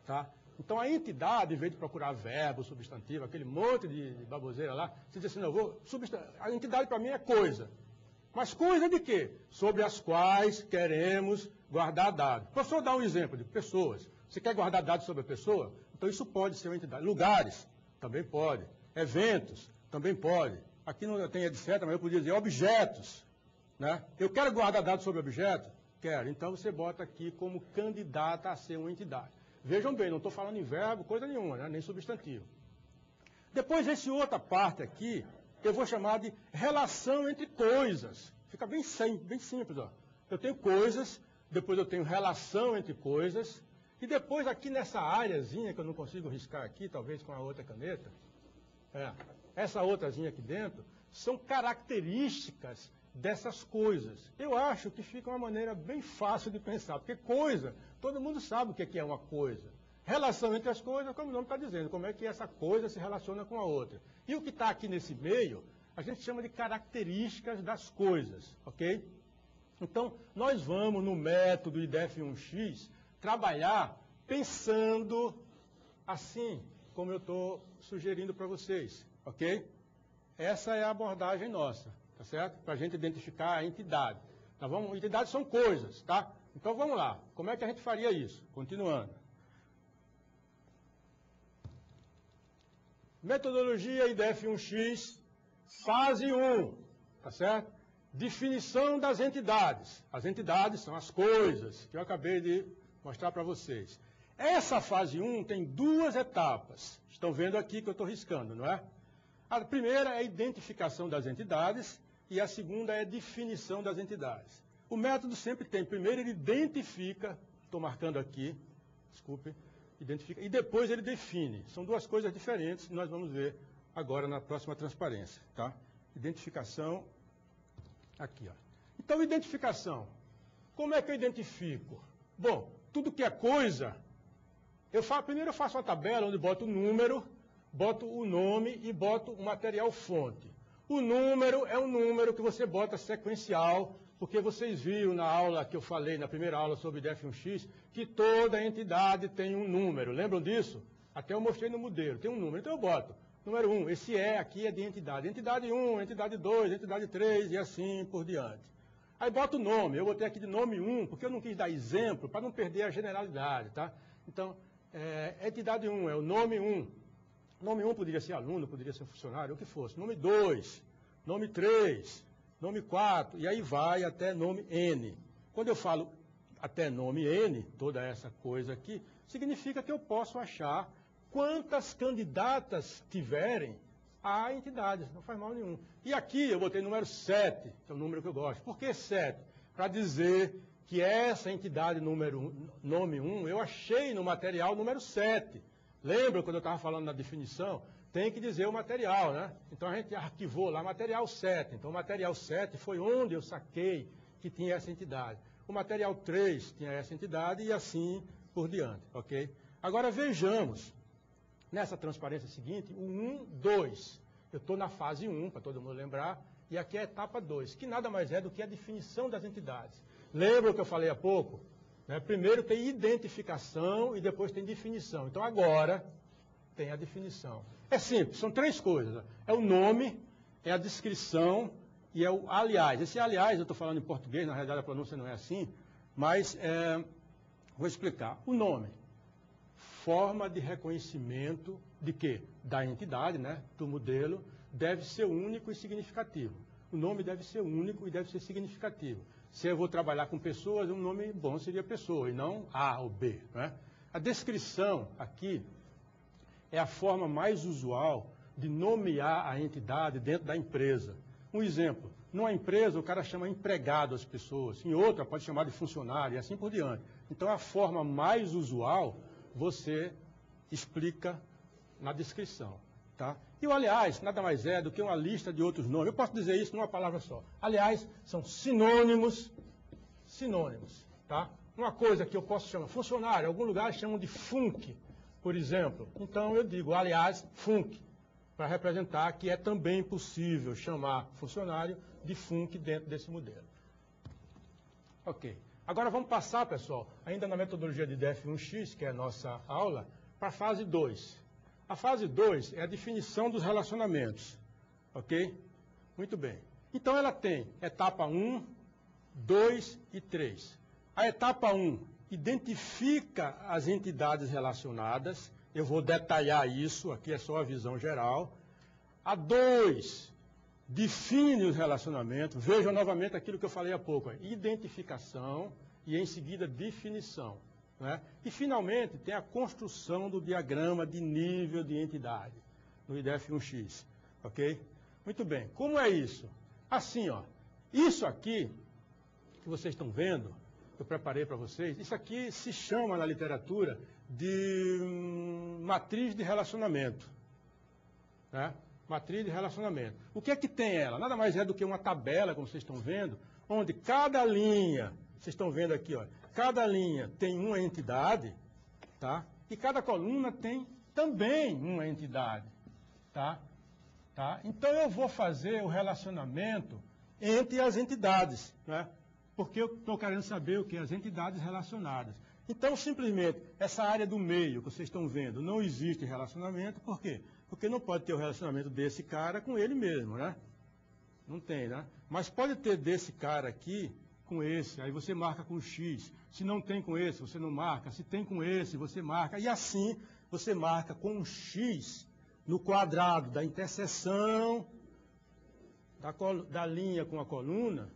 tá? Então, a entidade, em vez de procurar verbo, substantivo, aquele monte de baboseira lá, você diz assim, não, a entidade para mim é coisa. Mas coisa de quê? Sobre as quais queremos guardar dados. Professor, dá um exemplo de pessoas. Você quer guardar dados sobre a pessoa? Então, isso pode ser uma entidade. Lugares, também pode. Eventos, também pode. Aqui não tem etc, mas eu podia dizer objetos. Né? Eu quero guardar dados sobre objetos? Quero. Então, você bota aqui como candidata a ser uma entidade. Vejam bem, não estou falando em verbo, coisa nenhuma, né? Nem substantivo. Depois, essa outra parte aqui, eu vou chamar de relação entre coisas. Fica bem simples. Ó. Eu tenho coisas, depois eu tenho relação entre coisas, e depois aqui nessa áreazinha, que eu não consigo riscar aqui, talvez com a outra caneta, essa outrazinha aqui dentro, são características dessas coisas. Eu acho que fica uma maneira bem fácil de pensar, porque coisa, todo mundo sabe o que é uma coisa. Relação entre as coisas, como o nome está dizendo, como é que essa coisa se relaciona com a outra. E o que está aqui nesse meio, a gente chama de características das coisas, ok? Então, nós vamos no método IDF1X trabalhar pensando assim, como eu estou sugerindo para vocês, ok? Essa é a abordagem nossa. Tá certo? Para a gente identificar a entidade. Entidades são coisas, tá? Então vamos lá. Como é que a gente faria isso? Continuando. Metodologia IDF1X, fase 1, tá certo? Definição das entidades. As entidades são as coisas que eu acabei de mostrar para vocês. Essa fase 1 tem duas etapas. Estão vendo aqui que eu estou riscando, não é? A primeira é a identificação das entidades e a segunda é a definição das entidades. O método sempre tem, primeiro ele identifica, estou marcando aqui, desculpe, identifica, e depois ele define. São duas coisas diferentes, nós vamos ver agora na próxima transparência, tá? Identificação, aqui, ó. Então, identificação. Como é que eu identifico? Bom, tudo que é coisa, primeiro eu faço uma tabela onde boto o número, boto o nome e boto o material fonte. O número é um número que você bota sequencial, porque vocês viram na aula que eu falei, na primeira aula sobre IDF1X, que toda entidade tem um número. Lembram disso? Até eu mostrei no modelo, tem um número. Então eu boto número 1, esse aqui é de entidade. Entidade 1, entidade 2, entidade 3 e assim por diante. Aí boto o nome, eu botei aqui de nome 1, porque eu não quis dar exemplo, para não perder a generalidade, tá? Então, entidade 1 é o nome 1. Nome 1 poderia ser aluno, poderia ser funcionário, o que fosse. Nome 2, nome 3, nome 4, e aí vai até nome N. Quando eu falo até nome N, toda essa coisa aqui, significa que eu posso achar quantas candidatas tiverem a entidades, não faz mal nenhum. E aqui eu botei número 7, que é o número que eu gosto. Por que 7? Para dizer que essa entidade nome 1, eu achei no material número 7. Lembra quando eu estava falando na definição? Tem que dizer o material, né? Então a gente arquivou lá material 7. Então o material 7 foi onde eu saquei que tinha essa entidade. O material 3 tinha essa entidade e assim por diante, ok? Agora vejamos, nessa transparência seguinte, o 1, 2. Eu estou na fase 1, para todo mundo lembrar, e aqui é a etapa 2, que nada mais é do que a definição das entidades. Lembra o que eu falei há pouco? Primeiro tem identificação e depois tem definição. Então agora tem a definição. É simples, são três coisas. É o nome, é a descrição e é o aliás. Esse aliás, eu estou falando em português, na realidade a pronúncia não é assim, mas vou explicar. O nome, forma de reconhecimento de quê? Da entidade, né? Do modelo, deve ser único e significativo. O nome deve ser único e deve ser significativo. Se eu vou trabalhar com pessoas, um nome bom seria pessoa, e não A ou B. Né? A descrição aqui é a forma mais usual de nomear a entidade dentro da empresa. Um exemplo, numa empresa o cara chama empregado as pessoas, em outra pode chamar de funcionário e assim por diante. Então a forma mais usual você explica na descrição. Tá? E o aliás nada mais é do que uma lista de outros nomes. Eu posso dizer isso numa palavra só. Aliás, são sinônimos. Tá? Uma coisa que eu posso chamar funcionário, em algum lugar chamam de func, por exemplo. Então eu digo, aliás, func, para representar que é também possível chamar funcionário de func dentro desse modelo. Ok. Agora vamos passar, pessoal, ainda na metodologia de DF1X, que é a nossa aula, para a fase 2. A fase 2 é a definição dos relacionamentos. Ok? Muito bem. Então ela tem etapa 1, 2 e 3. A etapa 1 identifica as entidades relacionadas. Eu vou detalhar isso, aqui é só a visão geral. A 2 define os relacionamentos. Vejam novamente aquilo que eu falei há pouco. Identificação e, em seguida, definição. Né? E, finalmente, tem a construção do diagrama de nível de entidade, no IDF1X. Ok? Muito bem. Como é isso? Assim, ó. Isso aqui, que vocês estão vendo, eu preparei para vocês, isso aqui se chama na literatura de matriz de relacionamento. Né? Matriz de relacionamento. O que é que tem ela? Nada mais é do que uma tabela, como vocês estão vendo, onde cada linha, vocês estão vendo aqui, ó, cada linha tem uma entidade, tá? E cada coluna tem também uma entidade, tá? Tá? Então eu vou fazer o relacionamento entre as entidades, né? Porque eu estou querendo saber o que? As entidades relacionadas. Então, simplesmente, essa área do meio que vocês estão vendo, não existe relacionamento, por quê? Porque não pode ter o relacionamento desse cara com ele mesmo, né? Não tem, né? Mas pode ter desse cara aqui com esse, aí você marca com X. Se não tem com esse, você não marca. Se tem com esse, você marca. E assim, você marca com um X no quadrado da interseção da linha com a coluna,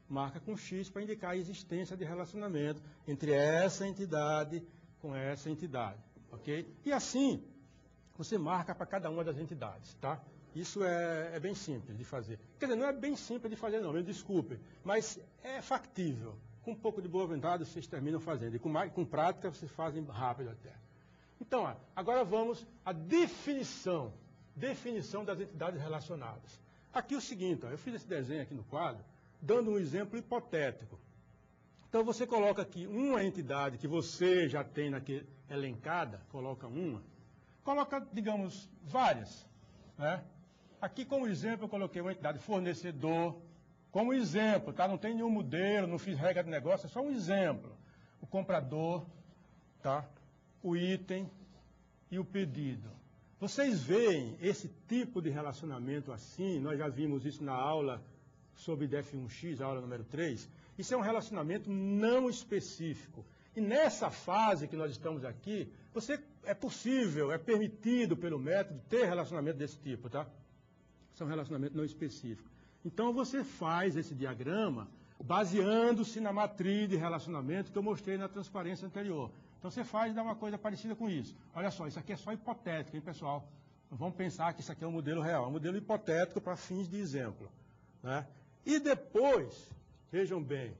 marca com X para indicar a existência de relacionamento entre essa entidade com essa entidade, ok? E assim, você marca para cada uma das entidades, tá? Isso é bem simples de fazer. Quer dizer, não é bem simples de fazer não, me desculpem, mas é factível. Com um pouco de boa vontade vocês terminam fazendo, e com prática vocês fazem rápido até. Então, ó, agora vamos à definição das entidades relacionadas. Aqui é o seguinte, ó, eu fiz esse desenho aqui no quadro, dando um exemplo hipotético. Então você coloca aqui uma entidade que você já tem aqui elencada, coloca uma, coloca, digamos, várias. Né? Aqui como exemplo eu coloquei uma entidade fornecedor, como exemplo, tá? Não tem nenhum modelo, não fiz regra de negócio, é só um exemplo. O comprador, tá? O item e o pedido. Vocês veem esse tipo de relacionamento assim, nós já vimos isso na aula sobre DF1X, a aula número 3, isso é um relacionamento não específico. E nessa fase que nós estamos aqui, é possível, é permitido pelo método ter relacionamento desse tipo, tá? Isso é um relacionamento não específico. Então você faz esse diagrama baseando-se na matriz de relacionamento que eu mostrei na transparência anterior. Então você faz e dá uma coisa parecida com isso. Olha só, isso aqui é só hipotético, hein, pessoal? Não vamos pensar que isso aqui é um modelo real, é um modelo hipotético para fins de exemplo. Né? E depois, vejam bem,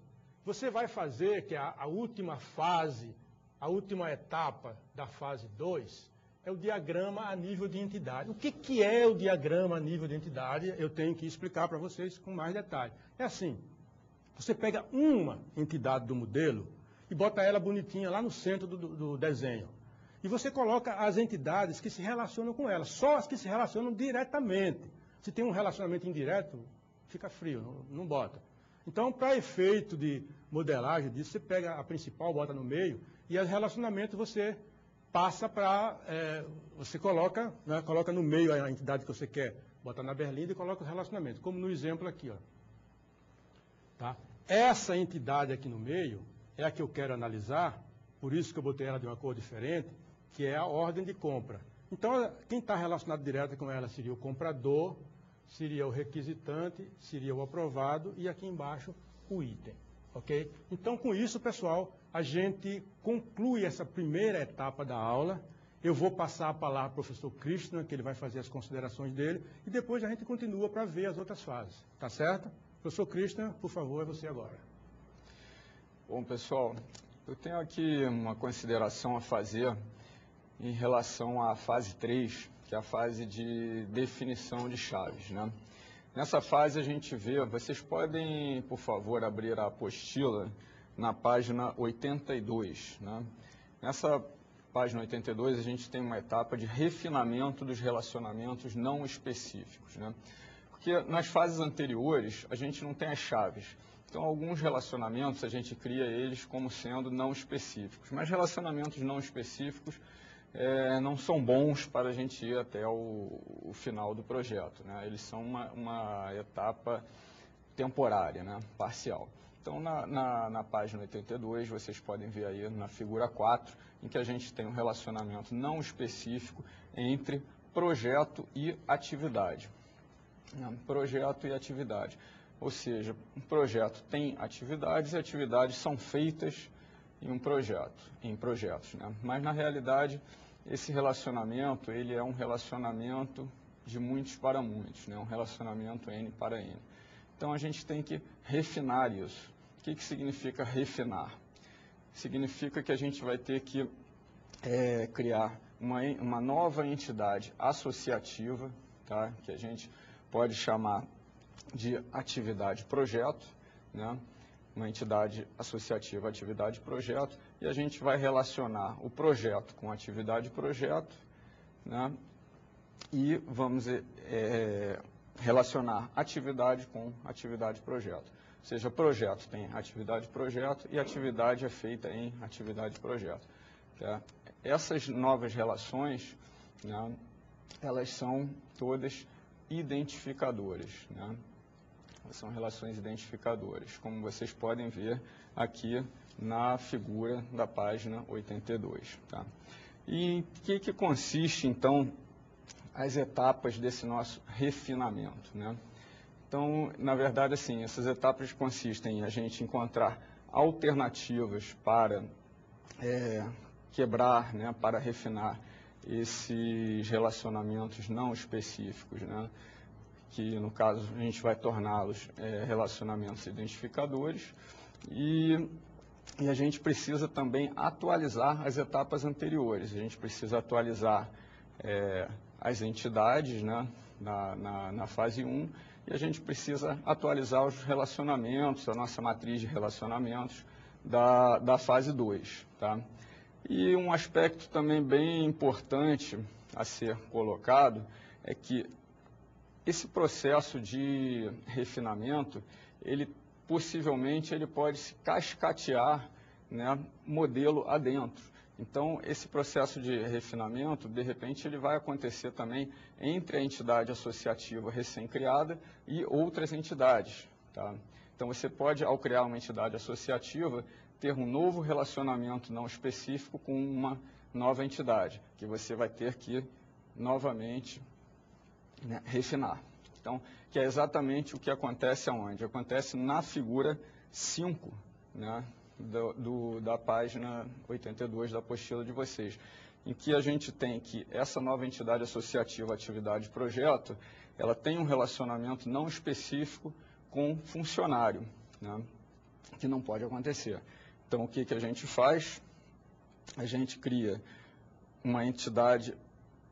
você vai fazer que a última fase, a última etapa da fase 2, é o diagrama a nível de entidade. O que é o diagrama a nível de entidade? Eu tenho que explicar para vocês com mais detalhe. É assim, você pega uma entidade do modelo e bota ela bonitinha lá no centro do desenho. E você coloca as entidades que se relacionam com ela, só as que se relacionam diretamente. Se tem um relacionamento indireto, fica frio, não bota. Então, para efeito de modelagem disso, você pega a principal, bota no meio, e os relacionamentos você passa para, você coloca, né, coloca no meio a entidade que você quer, bota na berlinda e coloca os relacionamentos, como no exemplo aqui. Ó. Tá? Essa entidade aqui no meio é a que eu quero analisar, por isso que eu botei ela de uma cor diferente, que é a ordem de compra. Então, quem está relacionado direto com ela seria o comprador, seria o requisitante, seria o aprovado e aqui embaixo o item. Ok? Então, com isso, pessoal, a gente conclui essa primeira etapa da aula. Eu vou passar a palavra ao professor Krishna, que ele vai fazer as considerações dele, e depois a gente continua para ver as outras fases. Tá certo? Professor Krishna, por favor, é você agora. Bom, pessoal, eu tenho aqui uma consideração a fazer em relação à fase 3, que é a fase de definição de chaves, né? Nessa fase a gente vê, vocês podem, por favor, abrir a apostila na página 82, né? Nessa página 82 a gente tem uma etapa de refinamento dos relacionamentos não específicos, né? Porque nas fases anteriores a gente não tem as chaves. Então, alguns relacionamentos a gente cria eles como sendo não específicos, mas relacionamentos não específicos não são bons para a gente ir até o final do projeto, né? Eles são uma etapa temporária, né? Parcial. Então, na página 82, vocês podem ver aí na figura 4, em que a gente tem um relacionamento não específico entre projeto e atividade. Né? Projeto e atividade. Ou seja, um projeto tem atividades e atividades são feitas em projetos, né? Mas, na realidade, esse relacionamento, ele é um relacionamento de muitos para muitos, né? Um relacionamento N para N. Então, a gente tem que refinar isso. O que significa refinar? Significa que a gente vai ter que criar uma nova entidade associativa, tá? Que a gente pode chamar de atividade projeto, né? Uma entidade associativa atividade projeto, e a gente vai relacionar o projeto com atividade projeto, né? E vamos relacionar atividade com atividade projeto. Ou seja, projeto tem atividade projeto e atividade é feita em atividade projeto. Tá? Essas novas relações, né, elas são todas identificadoras, né? São relações identificadoras, como vocês podem ver aqui na figura da página 82. Tá? E em que consiste, então, as etapas desse nosso refinamento, né? Então, na verdade, assim, essas etapas consistem em a gente encontrar alternativas para quebrar, né, para refinar esses relacionamentos não específicos, né? Que, no caso, a gente vai torná-los relacionamentos identificadores, e a gente precisa também atualizar as etapas anteriores. A gente precisa atualizar as entidades, né, na fase 1, e a gente precisa atualizar os relacionamentos, a nossa matriz de relacionamentos da fase 2. Tá? E um aspecto também bem importante a ser colocado é que esse processo de refinamento, possivelmente ele pode se cascatear, né, modelo adentro. Então, esse processo de refinamento, de repente, ele vai acontecer também entre a entidade associativa recém-criada e outras entidades. Tá? Então, você pode, ao criar uma entidade associativa, ter um novo relacionamento não específico com uma nova entidade, que você vai ter que, novamente, né, refinar. Então, que é exatamente o que acontece aonde? Acontece na figura 5, né, da página 82 da apostila de vocês, em que a gente tem que essa nova entidade associativa atividade projeto, ela tem um relacionamento não específico com funcionário, né, que não pode acontecer. Então, o que a gente faz? A gente cria uma entidade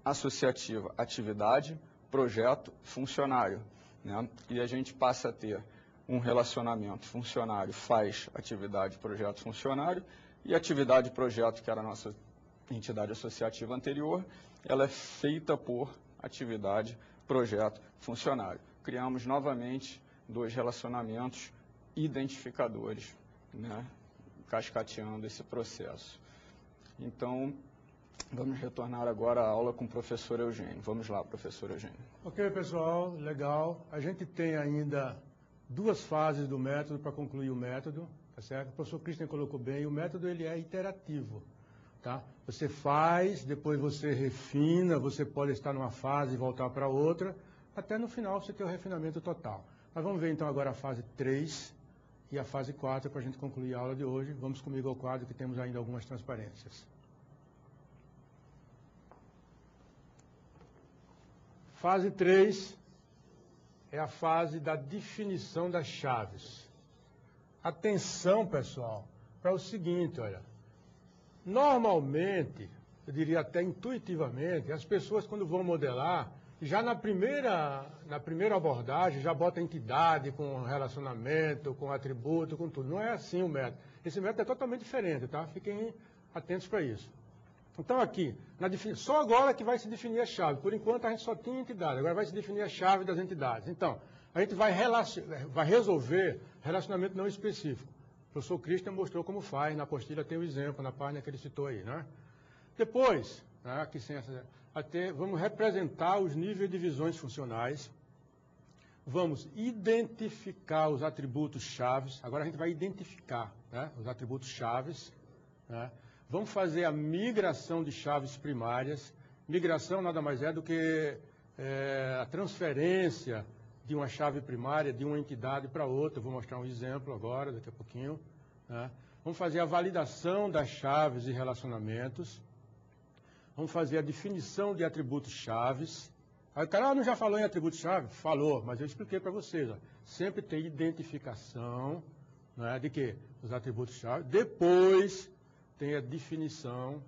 associativa atividade projeto funcionário, né? E a gente passa a ter um relacionamento funcionário faz atividade projeto funcionário, e atividade projeto, que era a nossa entidade associativa anterior, ela é feita por atividade projeto funcionário. Criamos novamente dois relacionamentos identificadores, né, cascateando esse processo. Então, vamos retornar agora à aula com o professor Eugênio. Vamos lá, professor Eugênio. Ok, pessoal, legal. A gente tem ainda duas fases do método para concluir o método, tá certo? O professor Christian colocou bem, o método ele é iterativo, tá? Você faz, depois você refina, você pode estar numa fase e voltar para outra, até no final você ter o refinamento total. Mas vamos ver então agora a fase 3 e a fase 4 para a gente concluir a aula de hoje. Vamos comigo ao quadro que temos ainda algumas transparências. Fase 3 é a fase da definição das chaves. Atenção, pessoal, para o seguinte, olha. Normalmente, eu diria até intuitivamente, as pessoas quando vão modelar, já na primeira abordagem, já bota entidade com relacionamento, com atributo, com tudo. Não é assim o método. Esse método é totalmente diferente, tá? Fiquem atentos para isso. Então aqui, só agora que vai se definir a chave. Por enquanto a gente só tinha entidade, agora vai se definir a chave das entidades. Então, a gente vai resolver relacionamento não específico. O professor Christian mostrou como faz, na apostila tem o exemplo, na página que ele citou aí, né? Depois, né, aqui sem essa, vamos representar os níveis de visões funcionais, vamos identificar os atributos chaves, agora a gente vai identificar, né, os atributos chaves, né? Vamos fazer a migração de chaves primárias. Migração nada mais é do que a transferência de uma chave primária de uma entidade para outra. Eu vou mostrar um exemplo agora, daqui a pouquinho, né? Vamos fazer a validação das chaves e relacionamentos. Vamos fazer a definição de atributos chaves. Aí o cara não já falou em atributos-chave? Falou, mas eu expliquei para vocês. Ó. Sempre tem identificação, né, de quê? Os atributos-chave. Depois tem a definição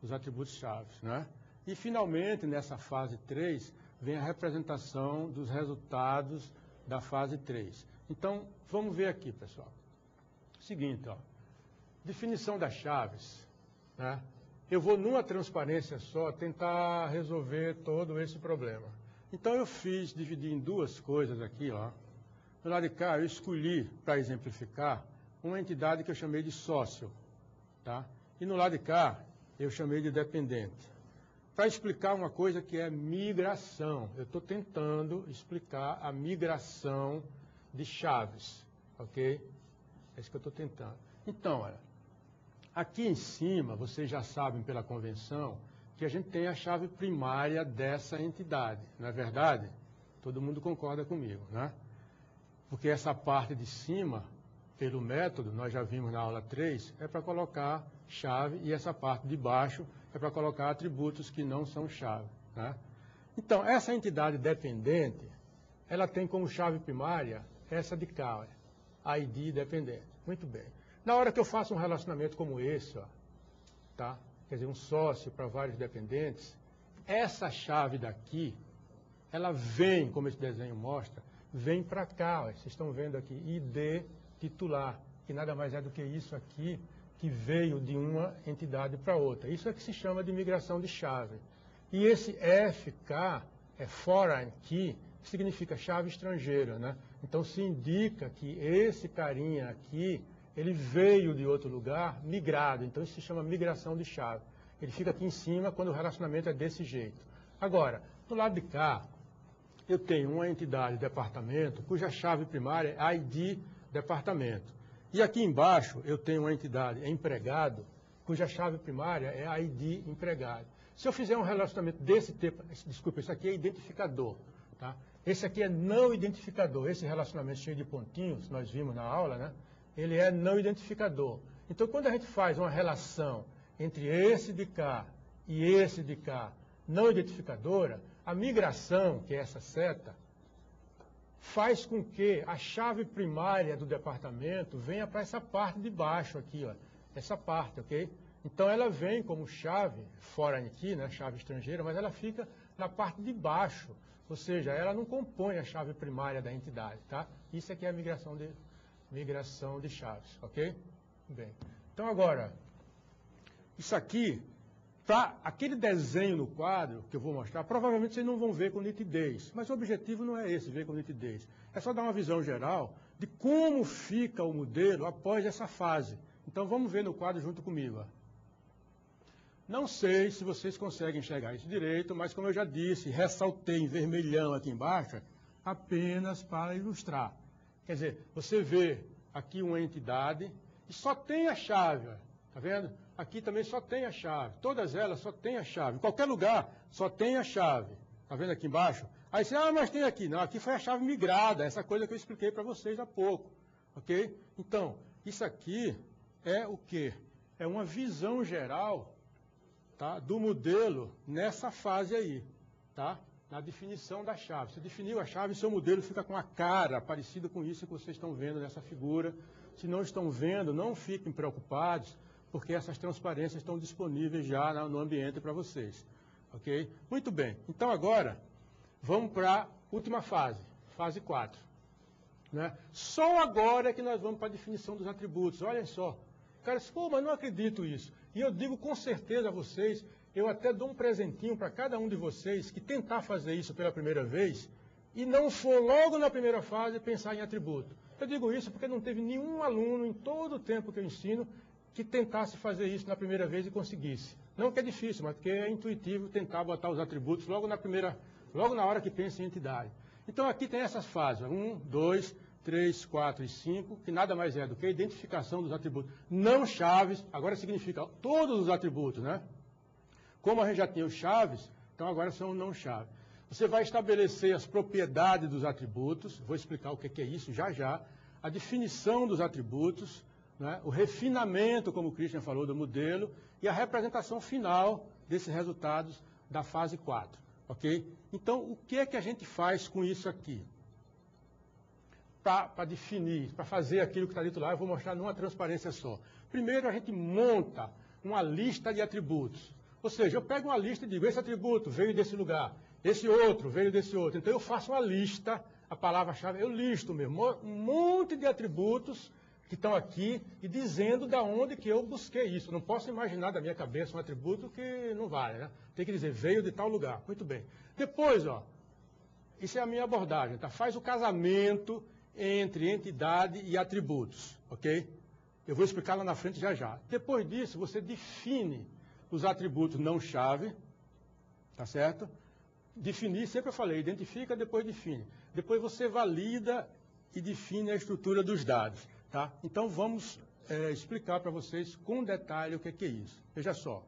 dos atributos-chave, né? E, finalmente, nessa fase 3, vem a representação dos resultados da fase 3. Então, vamos ver aqui, pessoal. Seguinte, ó. Definição das chaves, né? Eu vou, numa transparência só, tentar resolver todo esse problema. Então, eu dividi em duas coisas aqui, ó. Do lado de cá, eu escolhi, para exemplificar, uma entidade que eu chamei de sócio, tá? E no lado de cá, eu chamei de dependente. Para explicar uma coisa que é migração. Eu estou tentando explicar a migração de chaves, ok? É isso que eu estou tentando. Então, olha, aqui em cima, vocês já sabem pela convenção, que a gente tem a chave primária dessa entidade, não é verdade? Todo mundo concorda comigo, né? Porque essa parte de cima, pelo método, nós já vimos na aula 3, é para colocar chave, e essa parte de baixo é para colocar atributos que não são chave, né? Então, essa entidade dependente, ela tem como chave primária essa de cá, olha, ID dependente. Muito bem. Na hora que eu faço um relacionamento como esse, ó, tá? Quer dizer, um sócio para vários dependentes, essa chave daqui, ela vem, como esse desenho mostra, vem para cá, ó, vocês estão vendo aqui, ID titular, que nada mais é do que isso aqui, que veio de uma entidade para outra. Isso é que se chama de migração de chave. E esse FK é Foreign Key, que significa chave estrangeira, né? Então se indica que esse carinha aqui, ele veio de outro lugar, migrado. Então isso se chama migração de chave. Ele fica aqui em cima quando o relacionamento é desse jeito. Agora, do lado de cá, eu tenho uma entidade, departamento, cuja chave primária é ID departamento. E aqui embaixo eu tenho uma entidade, empregado, cuja chave primária é ID empregado. Se eu fizer um relacionamento desse tipo, desculpa, isso aqui é identificador, tá? Esse aqui é não identificador. Esse relacionamento cheio de pontinhos, nós vimos na aula, né? Ele é não identificador. Então, quando a gente faz uma relação entre esse de cá e esse de cá, não identificadora, a migração, que é essa seta, faz com que a chave primária do departamento venha para essa parte de baixo aqui, ó, essa parte, ok? Então ela vem como chave, foreign key, né, chave estrangeira, mas ela fica na parte de baixo, ou seja, ela não compõe a chave primária da entidade, tá? Isso aqui é a migração de chaves, ok? Bem, então agora, isso aqui, para aquele desenho no quadro que eu vou mostrar, provavelmente vocês não vão ver com nitidez, mas o objetivo não é esse, ver com nitidez. É só dar uma visão geral de como fica o modelo após essa fase. Então vamos ver no quadro junto comigo. Ó. Não sei se vocês conseguem enxergar isso direito, mas como eu já disse, ressaltei em vermelhão aqui embaixo, apenas para ilustrar. Quer dizer, você vê aqui uma entidade e só tem a chave, está vendo? Aqui também só tem a chave. Todas elas só tem a chave. Em qualquer lugar só tem a chave. Está vendo aqui embaixo? Aí você, mas tem aqui. Não, aqui foi a chave migrada. Essa coisa que eu expliquei para vocês há pouco. Ok? Então, isso aqui é o quê? É uma visão geral, tá, do modelo nessa fase aí. Tá? Na definição da chave. Você definiu a chave, seu modelo fica com a cara parecida com isso que vocês estão vendo nessa figura. Se não estão vendo, não fiquem preocupados, porque essas transparências estão disponíveis já no ambiente para vocês. Ok? Muito bem. Então, agora, vamos para a última fase, fase 4. Né? Só agora é que nós vamos para a definição dos atributos. Olha só. O cara diz, pô, mas não acredito nisso. E eu digo com certeza a vocês, eu até dou um presentinho para cada um de vocês que tentar fazer isso pela primeira vez e não for logo na primeira fase pensar em atributo. Eu digo isso porque não teve nenhum aluno em todo o tempo que eu ensino que tentasse fazer isso na primeira vez e conseguisse. Não que é difícil, mas porque é intuitivo tentar botar os atributos logo na hora que pensa em entidade. Então aqui tem essas fases, 1, 2, 3, 4 e 5, que nada mais é do que a identificação dos atributos. Não chaves, agora significa todos os atributos, né? Como a gente já tinha os chaves, então agora são não chaves. Você vai estabelecer as propriedades dos atributos, vou explicar o que é isso já já, a definição dos atributos, né? O refinamento, como o Christian falou, do modelo, e a representação final desses resultados da fase 4, ok? Então, o que é que a gente faz com isso aqui? Para definir, para fazer aquilo que está dito lá, eu vou mostrar numa transparência só. Primeiro, a gente monta uma lista de atributos. Ou seja, eu pego uma lista e digo, esse atributo veio desse lugar, esse outro veio desse outro. Então, eu faço uma lista, a palavra-chave, eu listo mesmo, um monte de atributos que estão aqui e dizendo da onde que eu busquei isso. Eu não posso imaginar da minha cabeça um atributo que não vale, né? Tem que dizer, veio de tal lugar. Muito bem. Depois, ó, isso é a minha abordagem, tá? Faz o casamento entre entidade e atributos, ok? Eu vou explicar lá na frente já já. Depois disso, você define os atributos não-chave, tá certo? Definir, sempre eu falei, identifica, depois define. Depois você valida e define a estrutura dos dados, tá? Então vamos explicar para vocês com detalhe o que é isso. Veja só,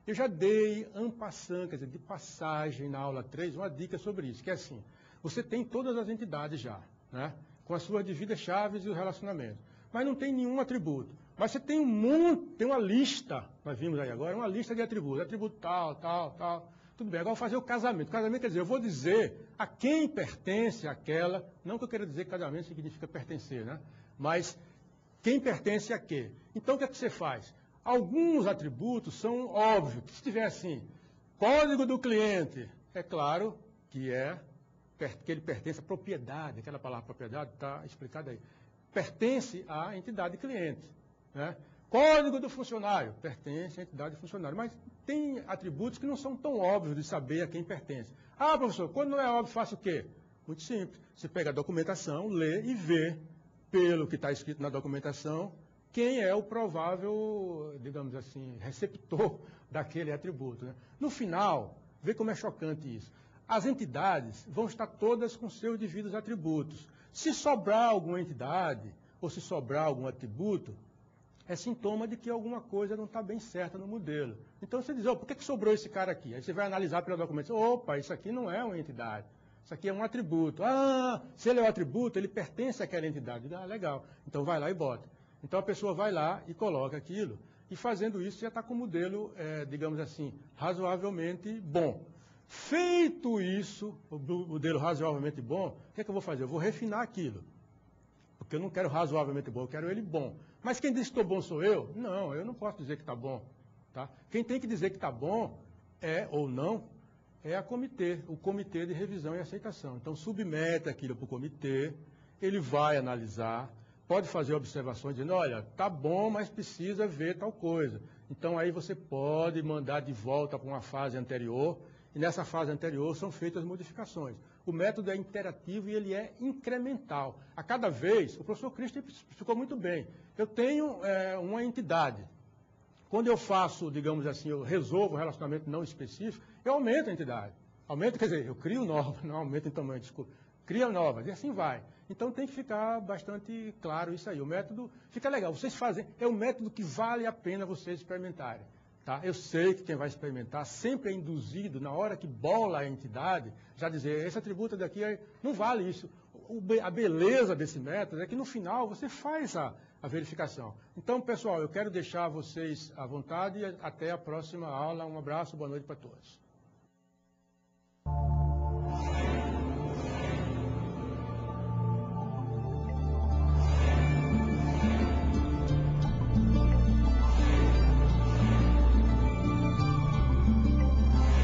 eu já dei en passant, quer dizer, de passagem na aula 3, uma dica sobre isso, que é assim, você tem todas as entidades já, né? Com as suas devidas chaves e o relacionamento. Mas não tem nenhum atributo. Mas você tem tem uma lista, nós vimos aí agora, uma lista de atributos. Atributo tal, tal, tal. Tudo bem, agora eu vou fazer o casamento. O casamento quer dizer, eu vou dizer a quem pertence aquela, não que eu queira dizer que casamento significa pertencer, né? Mas quem pertence a quê? Então o que é que você faz? Alguns atributos são óbvios. Se tiver assim, código do cliente, é claro que ele pertence à propriedade, aquela palavra propriedade está explicada aí. Pertence à entidade cliente, né? Código do funcionário, pertence à entidade funcionário. Mas tem atributos que não são tão óbvios de saber a quem pertence. Ah, professor, quando não é óbvio, faço o quê? Muito simples. Você pega a documentação, lê e vê, pelo que está escrito na documentação, quem é o provável, digamos assim, receptor daquele atributo, né? No final, vê como é chocante isso. As entidades vão estar todas com seus devidos atributos. Se sobrar alguma entidade, ou se sobrar algum atributo, é sintoma de que alguma coisa não está bem certa no modelo. Então você diz, por que sobrou esse cara aqui? Aí você vai analisar pela documentação, opa, isso aqui não é uma entidade, isso aqui é um atributo. Ah, se ele é um atributo, ele pertence àquela entidade. Ah, legal, então vai lá e bota. Então a pessoa vai lá e coloca aquilo, e fazendo isso já está com o modelo, digamos assim, razoavelmente bom. Feito isso, o modelo razoavelmente bom, o que é que eu vou fazer? Eu vou refinar aquilo. Porque eu não quero razoavelmente bom, eu quero ele bom. Mas quem diz que estou bom sou eu? Não, eu não posso dizer que está bom. Tá? Quem tem que dizer que está bom ou não é o comitê de revisão e aceitação. Então submete aquilo para o comitê, ele vai analisar, pode fazer observações dizendo, olha, está bom, mas precisa ver tal coisa. Então aí você pode mandar de volta para uma fase anterior, e nessa fase anterior são feitas modificações. O método é interativo e ele é incremental. A cada vez, o professor Christian explicou muito bem, eu tenho uma entidade. Quando eu faço, digamos assim, eu resolvo um relacionamento não específico, eu aumento a entidade. Aumento, quer dizer, eu crio nova, não aumento em tamanho, desculpa. Cria novas, e assim vai. Então tem que ficar bastante claro isso aí. O método fica legal. Vocês fazem, é um método que vale a pena vocês experimentarem. Tá? Eu sei que quem vai experimentar sempre é induzido, na hora que bola a entidade, já dizer, esse atributo daqui não vale isso. A beleza desse método é que no final você faz a verificação. Então, pessoal, eu quero deixar vocês à vontade e até a próxima aula. Um abraço, boa noite para todos.